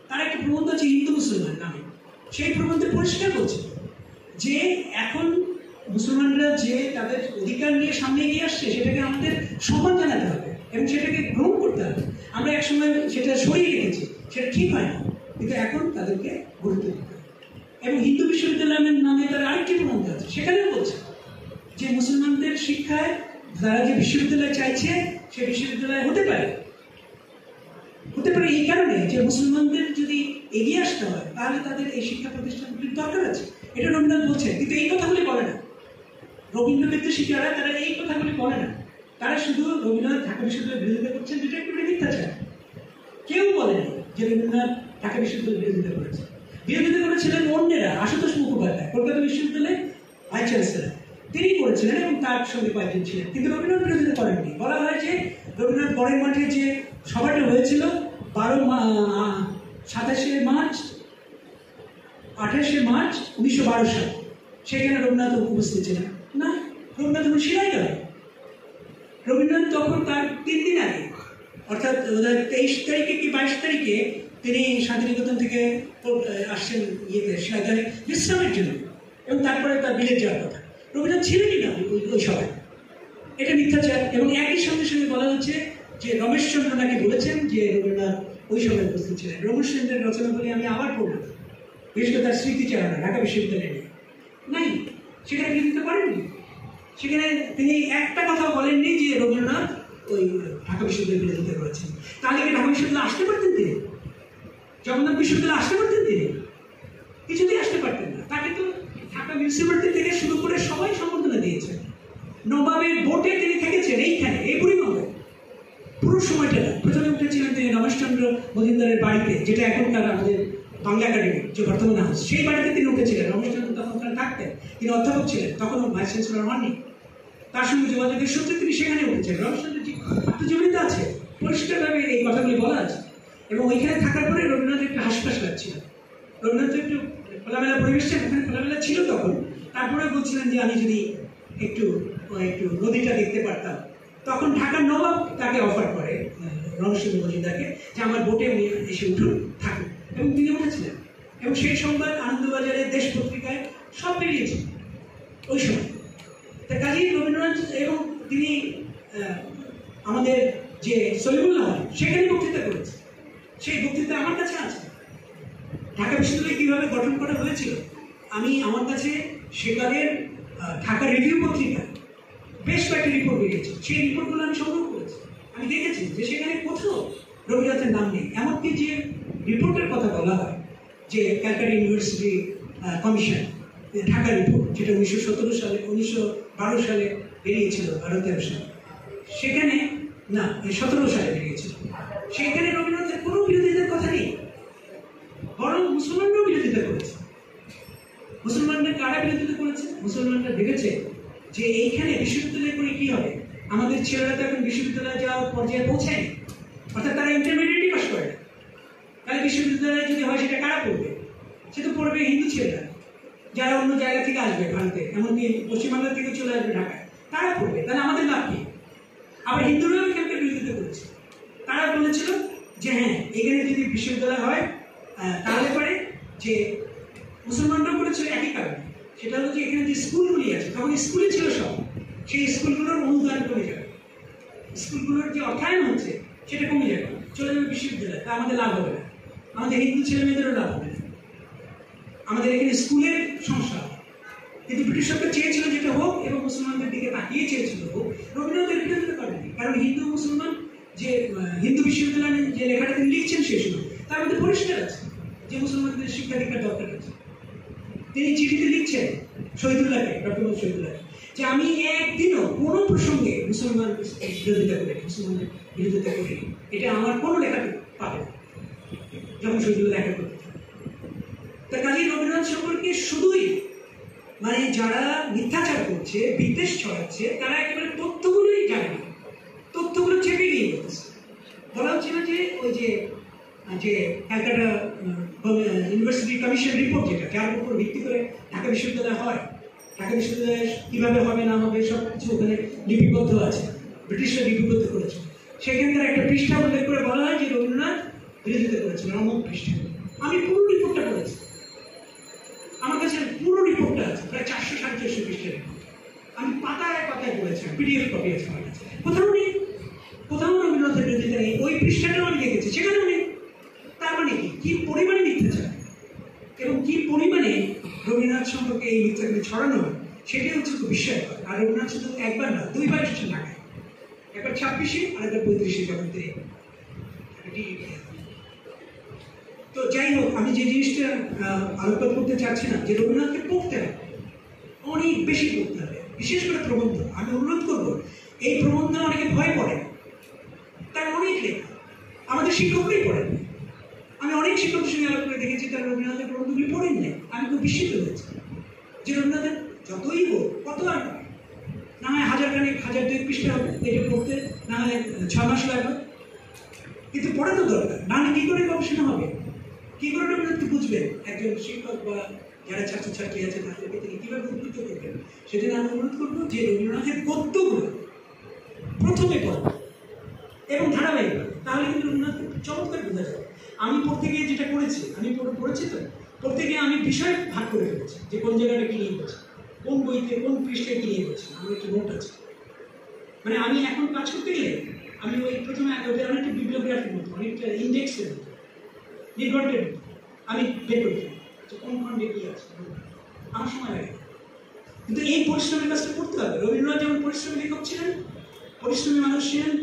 তার একটা প্রবন্ধ আছে হিন্দু মুসলমান নামে, সেই প্রবন্ধে পরিষ্কার করছে যে এখন মুসলমানরা যে তাদের অধিকার নিয়ে সামনে এগিয়ে আসছে সেটাকে আমাদের সম্মান জানাতে হবে এবং সেটাকে গ্রহণ করতে হবে। আমরা একসময় সেটা সরিয়ে রেখেছি, সেটা ঠিক হয় না, কিন্তু এখন তাদেরকে গুরুত্ব দিতে হবে। এবং হিন্দু বিশ্ববিদ্যালয়ের নামে তার আরেকটি প্রবন্ধ আছে, সেখানেও বলছে যে মুসলমানদের শিক্ষায় তারা যে বিশ্ববিদ্যালয় চাইছে সে বিশ্ববিদ্যালয় হতে পারে এই কারণে যে মুসলমানদের যদি এগিয়ে আসতে হয় তাহলে তাদের এই শিক্ষা প্রতিষ্ঠানগুলির দরকার আছে। এটা রবীন্দ্রনাথ বলছেন, কিন্তু এই কথাগুলি বলে না রবীন্দ্র বিদ্বেষী যারা, তারা এই কথাগুলি বলে না। তারা শুধু রবীন্দ্রনাথ ঢাকা বিশ্ববিদ্যালয়ের বিরোধিতা করছেন, যেটা একটু মিথ্যাচার। কেউ বলেনি যে রবীন্দ্রনাথ ঢাকা বিশ্ববিদ্যালয়ের বিরোধিতা করেছে। বিরোধিতা করেছিলেন অন্যেরা, আশুতোষ মুখোপাধ্যায় কলকাতা বিশ্ববিদ্যালয়ের ভাইস চ্যান্সেলর, তিনি করেছিলেন এবং তার সঙ্গে কয়েকজন ছিলেন, কিন্তু রবীন্দ্রনাথ বিরোধিতা করেননি। বলা হয় যে রবীন্দ্রনাথ বরের মাঠে যে সভাটা হয়েছিল 27শে মার্চ 28শে মার্চ 1912 সাল, সেখানে রবীন্দ্রনাথ উপস্থিত ছিলেন না। রবীন্দ্রনাথ তখন সিরাই গেলেন। রবীন্দ্রনাথ তখন তার 3 দিন আগে, অর্থাৎ 23 তারিখে কি 22 তারিখে তিনি শান্তিনিকেতন থেকে আসছেন সিরাজগঞ্জে বিশ্রামের জন্য, এবং তারপরে তার বিলেত যাওয়ার কথা। রবীন্দ্রনাথ ছিলেনই না ওই সভায়, এটা মিথ্যাচার। এবং একই সঙ্গে সঙ্গে বলা হচ্ছে যে রমেশচন্দ্র নাকি বলেছেন যে রবীন্দ্রনাথ ওই সভায় উপস্থিত ছিলেন। রমেশচন্দ্রের রচনাগুলি আমি আবার পড়ব, বিশেষ করে তার স্মৃতিচারণা ঢাকা বিশ্ববিদ্যালয়ে নাই, সেখানে বিরোধিতা করেননি। সেখানে তিনি একটা কথা বলেননি যে রবীন্দ্রনাথ ওই ঢাকা বিশ্ববিদ্যালয়ের বিরোধিতা করেছেন। তাহলে কি ঢাকা বিশ্ববিদ্যালয়ে আসতে পারতেন তিনি? জগন্নাথ বিশ্ববিদ্যালয়ে আসতে পারতেন তিনি? কিছুতেই আসতে পারতেন না। তাকে তো ঢাকা মিউনিসিপ্যালিটি থেকে শুরু করে সবাই সম্বর্ধনা দিয়েছেন। নবাবের বোটে তিনি থেকেছেন এইখানে, এই বুড়িগঙ্গায় পুরো সময়টা। প্রথমে উঠেছিলেন তিনি রমেশচন্দ্র মজুমদারের বাড়িতে, যেটা এখনকার আমাদের বাংলা একাডেমি, যে বর্তমান হাউস, সেই বাড়িতে তিনি উঠেছিলেন। রমেশচন্দ্র তখন ওখানে থাকতেন, তিনি অধ্যাপক ছিলেন, তখনও ভাইস চ্যান্সেলর হননি। তার সঙ্গে যোগাযোগের সূত্রে তিনি সেখানে উঠেছেন। রমেশচন্দ্রজি আত্মজীবনীতে আছে, পরিষ্কারভাবে এই কথাগুলি বলা আছে। এবং ওইখানে থাকার পরে রবীন্দ্রনাথ একটু হাসপাস লাগছিল। রবীন্দ্রনাথ একটু খোলামেলা পরিবেশটা ওখানে খোলামেলা ছিল তখন। তারপরে বলছিলেন যে আমি যদি একটু নদীটা দেখতে পারতাম। তখন ঢাকার নবাব তাকে অফার করে রমেশচন্দ্র মজুমদারকে যে আমার বোটে উনি এসে উঠুন, থাকুন, এবং তিনি উঠেছিলেন। এবং সেই সংবাদ আনন্দবাজারে, দেশ পত্রিকায় সব বেরিয়েছে ওই সময়। তা কাজেই রবীন্দ্রনাথ, এবং তিনি আমাদের যে সলিমুল্লাহ সেখানে বক্তৃতা করেছে, সেই বক্তৃতা আমার কাছে আছে। ঢাকা বিশ্ববিদ্যালয় কীভাবে গঠন করা হয়েছিল আমি আমার কাছে সেকালের ঢাকা রিভিউ পত্রিকা বেশ কয়েকটি রিপোর্ট বেরিয়েছে, সেই রিপোর্টগুলো আমি সংগ্রহ করেছি। আমি দেখেছি যে সেখানে কোথাও রবীন্দ্রনাথের নাম নেই। এমনকি যে রিপোর্টের কথা বলা হয় যে Calcutta university commission Dhaka report, যেটা 1912 সালে বেরিয়েছিল, 12-13 সালে, সেখানে না 17 সালে বেরিয়েছিল, সেখানে রবীন্দ্রনাথের কোনো বিরোধিতার কথা নেই, বরং মুসলমানরাও বিরোধিতা করেছে। মুসলমানরা কারা বিরোধিতা করেছে? মুসলমানরা ভেবেছে যে এইখানে বিশ্ববিদ্যালয় করে কি হবে, আমাদের ছেলেরা তো এখন বিশ্ববিদ্যালয়ে যাওয়ার পর্যায়ে পৌঁছায়নি, অর্থাৎ তারা ইন্টারমিডিয়েটই পাস করে না, তাহলে বিশ্ববিদ্যালয়ে যদি হয় সেটা কারা পড়বে? সে তো পড়বে হিন্দু ছেলেরা, যারা অন্য জায়গা থেকে আসবে ভারতে, এমনকি পশ্চিমবাংলা থেকে চলে আসবে ঢাকায়, তারা পড়বে, তাহলে আমাদের লাভ কি? আবার হিন্দুরাও এখানকে বিরোধিতা করেছে। তারা বলেছিল যে হ্যাঁ, এখানে যদি বিশ্ববিদ্যালয় হয় তাহলে পরে যে মুসলমানরাও করেছিল একই কারণে, সেটা হলো যে এখানে যে স্কুলগুলি আছে, তখন স্কুলে ছিল সব, সেই স্কুলগুলোর অনুদান কমে যাবে, স্কুলগুলোর যে অর্থায়ন হচ্ছে সেটা কমে যাবে, চলে যাবে বিশ্ববিদ্যালয়, তা আমাদের লাভ হবে না, আমাদের হিন্দু ছেলে মেয়েদেরও লাভ হবে না, আমাদের এখানে স্কুলের সমস্যা। কিন্তু ব্রিটিশ সরকার চেয়েছিল যেটা হোক, এবং মুসলমানদের দিকে তাকিয়ে চেয়েছিল হোক। রবীন্দ্রনাথের বিরোধিতা করেনি, কারণ হিন্দু মুসলমান যে হিন্দু বিশ্ববিদ্যালয়ে যে লেখাটা তিনি লিখছেন সেই সময়, তার মধ্যে পরিষ্কার আছে যে মুসলমানদের শিক্ষা দীক্ষার দরকার আছে। তিনি চিঠিতে লিখছেন শহীদুল্লাহকে, ডক্টর শহীদুল্লাহকে, যে আমি একদিনও কোনো প্রসঙ্গে মুসলমান বিরোধিতা করিনি, মুসলমানদের বিরোধিতা করিনি, এটা আমার কোনো লেখাতে পাবে না, যখন শহীদুল্লাহ লেখা করতে থাকে। তার কাজে রবীন্দ্রনাথ সম্পর্কে শুধুই মানে যারা মিথ্যাচার করছে, বিদ্বেষ ছড়াচ্ছে, তারা একেবারে তথ্যগুলোই জানে না, তথ্যগুলো চেপে গিয়ে বলতেছে। বলা হচ্ছিল যে ওই যে ক্যালকাটা ইউনিভার্সিটি কমিশন রিপোর্ট, যেটা যার উপর ভিত্তি করে ঢাকা বিশ্ববিদ্যালয় হয়, ঢাকা বিশ্ববিদ্যালয় কীভাবে হবে না হবে সব কিছু ওখানে লিপিবদ্ধ আছে, ব্রিটিশরা লিপিবদ্ধ করেছে। সেখানকার একটা পৃষ্ঠা উল্লেখ করে বলা হয় যে রবীন্দ্রনাথ বিরোধিতা করেছেন, অমুক পৃষ্ঠা। আমি পুরো রিপোর্টটা পড়েছি, আমার কাছে পুরো রিপোর্টটা আছে, প্রায় 400-450 পৃষ্ঠার রিপোর্ট। আমি পাতায় পাতায় পড়েছিলাম, পিডিএফ কপি আছে আমার কাছে। কোথাও নেই, কোথাও রবীন্দ্রনাথের বিরোধিতা নেই, ওই পৃষ্ঠাটাও আমি দেখেছি, সেখানেও নেই। তার মানে কি পরিমাণে মিথ্যাচার এবং কি পরিমাণে রবীন্দ্রনাথ সম্পর্কে এই মিথ্যাগুলি ছড়ানো হয়, সেটাই হচ্ছে খুব বিস্ময়কর। আর রবীন্দ্রনাথ শুধু একবার না, দুইবার এসেছেন ঢাকায়, একবার 26-এ আর একবার 35-এ যখন তিনি। তো যাই হোক, আমি যে জিনিসটা আলোকপাত করতে চাচ্ছি না, যে রবীন্দ্রনাথকে পড়তে হবে, অনেক বেশি পড়তে হবে, বিশেষ করে প্রবন্ধ। আমি অনুরোধ করবো, এই প্রবন্ধ অনেকে ভয় পড়ে, তার অনেক লেখা আমাদের শিক্ষকরাই পড়েন। আমি অনেক শিক্ষকের সঙ্গে আলোচনা করে দেখেছি তারা রবীন্দ্রনাথের প্রবন্ধগুলি পড়েন নাই। আমি খুব বিস্মিত হয়েছি যে রবীন্দ্রনাথের যতই হোক, কত আর না হয় 1000-2 পৃষ্ঠা হবে, এটা পড়তে না হয় 6 মাস লাগবে, কিন্তু পড়া তো দরকার, না হলে কী করে গবেষণা হবে, কী করে রবীন্দ্রনাথকে বুঝবেন একজন শিক্ষক বা যারা ছাত্রছাত্রী আছে তাদেরকে তিনি কীভাবে উদ্বুদ্ধ করবেন। সেজন্য আমি অনুরোধ করবো যে রবীন্দ্রনাথের গদ্যগুলো প্রথমে পড়বেন এবং ধারাবাহিক, তাহলে কিন্তু রবীন্দ্রনাথকে চমৎকার বোঝা যাবে। আমি পড়তে গিয়ে যেটা করেছি, আমি পড়েছি তো, পড়তে গিয়ে আমি বিষয় ভাগ করে ফেলেছি, যে কোন জায়গাটা কী নিয়ে করছি, কোন বইতে কোন পৃষ্ঠায় কী নিয়ে করছি, আমার একটি নোট আছে। মানে আমি এখন কাজ করতে গেলে আমি ওই প্রথমে অনেকটা বিবলিওগ্রাফির মতো, অনেকটা ইন্ডেক্সের মতো, নির্ঘণ্টের মতো আমি বের করতে যে কোন খণ্ডে কী আছে, আমার সময় লাগে। কিন্তু এই পরিশ্রমের কাজটা করতে হবে। রবীন্দ্রনাথ যেমন পরিশ্রমী লেখক ছিলেন, পরিশ্রমী মানুষ ছিলেন।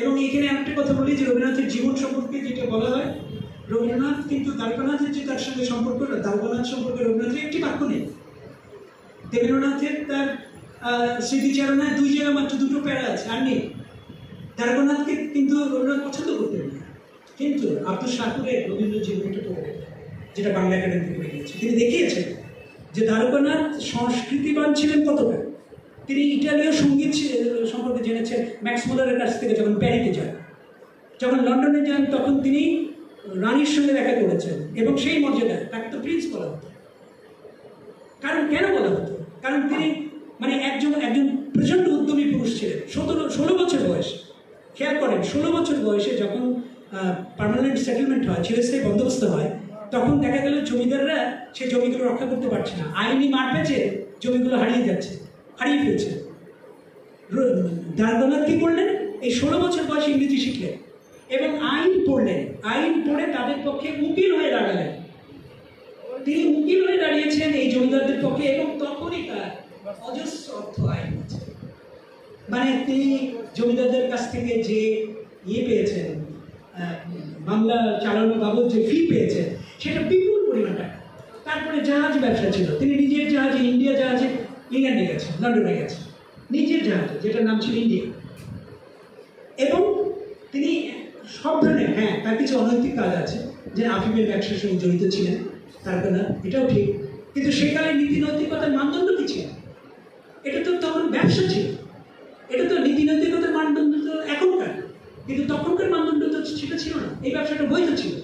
এবং এইখানে একটা কথা বলি যে রবীন্দ্রনাথের জীবন সম্পর্কে যেটা বলা হয়, রবীন্দ্রনাথ কিন্তু দ্বারকানাথের যে তার সঙ্গে সম্পর্ক, দ্বারকানাথ সম্পর্কে রবীন্দ্রনাথের একটি বাক্য নেই। দেবেন্দ্রনাথের তার স্মৃতিচারণায় 2 জায়গায় মাত্র 2টো প্যারা আছে, আর নেই। দ্বারকানাথকে কিন্তু রবীন্দ্রনাথ পছন্দ করতেন না, কিন্তু আব্দুল শাকুরের রবীন্দ্র জীবনটা পড়ে, যেটা বাংলা একাডেমি থেকে বেরিয়েছে, তিনি দেখিয়েছেন যে দ্বারকানাথ সংস্কৃতিবান ছিলেন কতটা। তিনি ইটালীয় সঙ্গীত সম্পর্কে জেনেছেন ম্যাক্স মুলারের কাছ থেকে, যখন প্যারিতে যান, যখন লন্ডনে যান, তখন তিনি রানীর সঙ্গে দেখা করেছেন, এবং সেই মর্যাদায় তাকে তো প্রিন্স বলা হতো। কারণ কেন বলা হতো? কারণ তিনি মানে একজন প্রচণ্ড উদ্যমী পুরুষ ছিলেন। 16 বছর বয়সে, খেয়াল করেন, 16 বছর বয়সে যখন পার্মানেন্ট সেটেলমেন্ট হয়, চিরস্থায়ী বন্দোবস্ত হয়, তখন দেখা গেল জমিদাররা সে জমিগুলো রক্ষা করতে পারছে না, আইনি মারপ্যাচে জমিগুলো হারিয়ে ফেলছে। দ্বারকানাথ কি করলেন? এই 16 বছর বয়সে ইংরেজি শিখলেন এবং আইন পড়লেন, আইন পড়ে তাদের পক্ষে উকিল হয়ে দাঁড়ালেন। তিনি উকিল হয়ে দাঁড়িয়েছেন এই জমিদারদের পক্ষে, এবং তখনই তার অজস্র অর্থ আয় হয়েছে। মানে তিনি জমিদারদের কাছ থেকে যে পেয়েছেন, মামলা চালানো বাবদ যে ফি পেয়েছেন, সেটা বিপুল পরিমাণ টাকা। তারপরে জাহাজ ব্যবসা ছিল, তিনি নিজের জাহাজে, ইন্ডিয়া জাহাজে ইংল্যান্ডে গেছেন, লন্ডনে গেছেন, নিজের জাহাজে, যেটার নাম ছিল ইন্ডিয়া। এবং তিনি সব ধরনের, হ্যাঁ তার কিছু অনৈতিক কাজ আছে, যে আফিমের ব্যবসার সঙ্গে জড়িত ছিলেন, তার না, এটাও ঠিক। কিন্তু সেকালে নীতি নৈতিকতার মানদণ্ড কি ছিল? এটা তো তখন ব্যবসা ছিল, এটা তো নীতি নৈতিকতার মানদণ্ড তো এখনকার, কিন্তু তখনকার মানদণ্ড তো সেটা ছিল না। এই ব্যবসাটা বৈধ ছিল,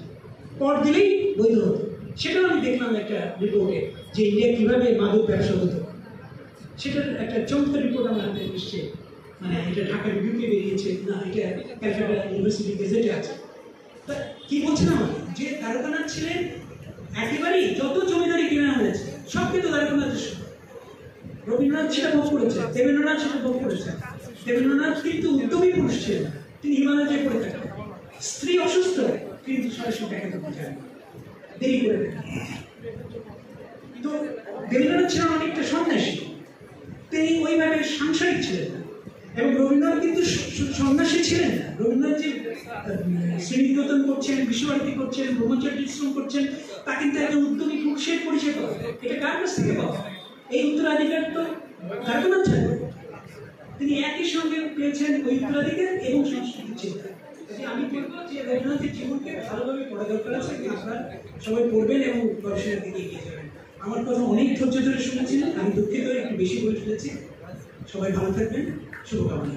পর দিলেই বৈধ হতো। সেটাও আমি দেখলাম একটা রিপোর্টে, যে ইন্ডিয়া কীভাবে মাদক ব্যবসা হতো, সেটার একটা চমৎকার রিপোর্ট আমার হাতে এসছে। মানে এটা ঢাকা রিভিউতে বেরিয়েছে, না এটা ক্যালকাটা ইউনিভার্সিটি গেজেটে আছে। তা কি বলছিলাম আমি, যে দ্বারকানাথ ছিলেন একেবারেই, যত জমিদারি কেনা হয়েছে সব কিন্তু দ্বারকানাথের সঙ্গে। রবীন্দ্রনাথ সেটা ভোগ করেছেন, দেবেন্দ্রনাথ সেটা ভোগ করেছেন। দেবেন্দ্রনাথ কিন্তু উদ্যমী পুরুষ ছিলেন, তিনি হিমালয়ে পড়ে থাকেন, স্ত্রী অসুস্থ, কিন্তু সরাসরি দেখাতে পারেন, দেরি করে দেখেন। তো দেবেন্দ্রনাথ ছিলেন অনেকটা সন্ন্যাসী, তিনি ওইভাবে সাংসারিক ছিলেন না। এবং রবীন্দ্রনাথ কিন্তু সন্ন্যাসী ছিলেন না। রবীন্দ্রনাথ যে শ্রীনিকেতন করছেন, বিশ্বভারতী করছেন, ব্রহ্মচর্যাশ্রম করছেন, তা কিন্তু একজন উদ্যমী পুরুষের পরিচয় পাওয়া। এটা কার কাছ থেকে পাওয়া? এই উত্তরাধিকার তো দ্বারকানাথ ছিলেন, তিনি একই সঙ্গে পেয়েছেন ওই উত্তরাধিকার এবং সংস্কৃতির চিন্তা। আমি বলবো যে রবীন্দ্রনাথের জীবনকে ভালোভাবে পড়া দরকার আছে, আপনারা সবাই পড়বেন এবং গবেষণার দিকে এগিয়ে যাবেন। আমার কথা অনেক ধৈর্য ধরে শুনেছিলেন, আমি দুঃখিত একটু বেশি বলে ফেলেছি। সবাই ভালো থাকবেন, শুভকামনা।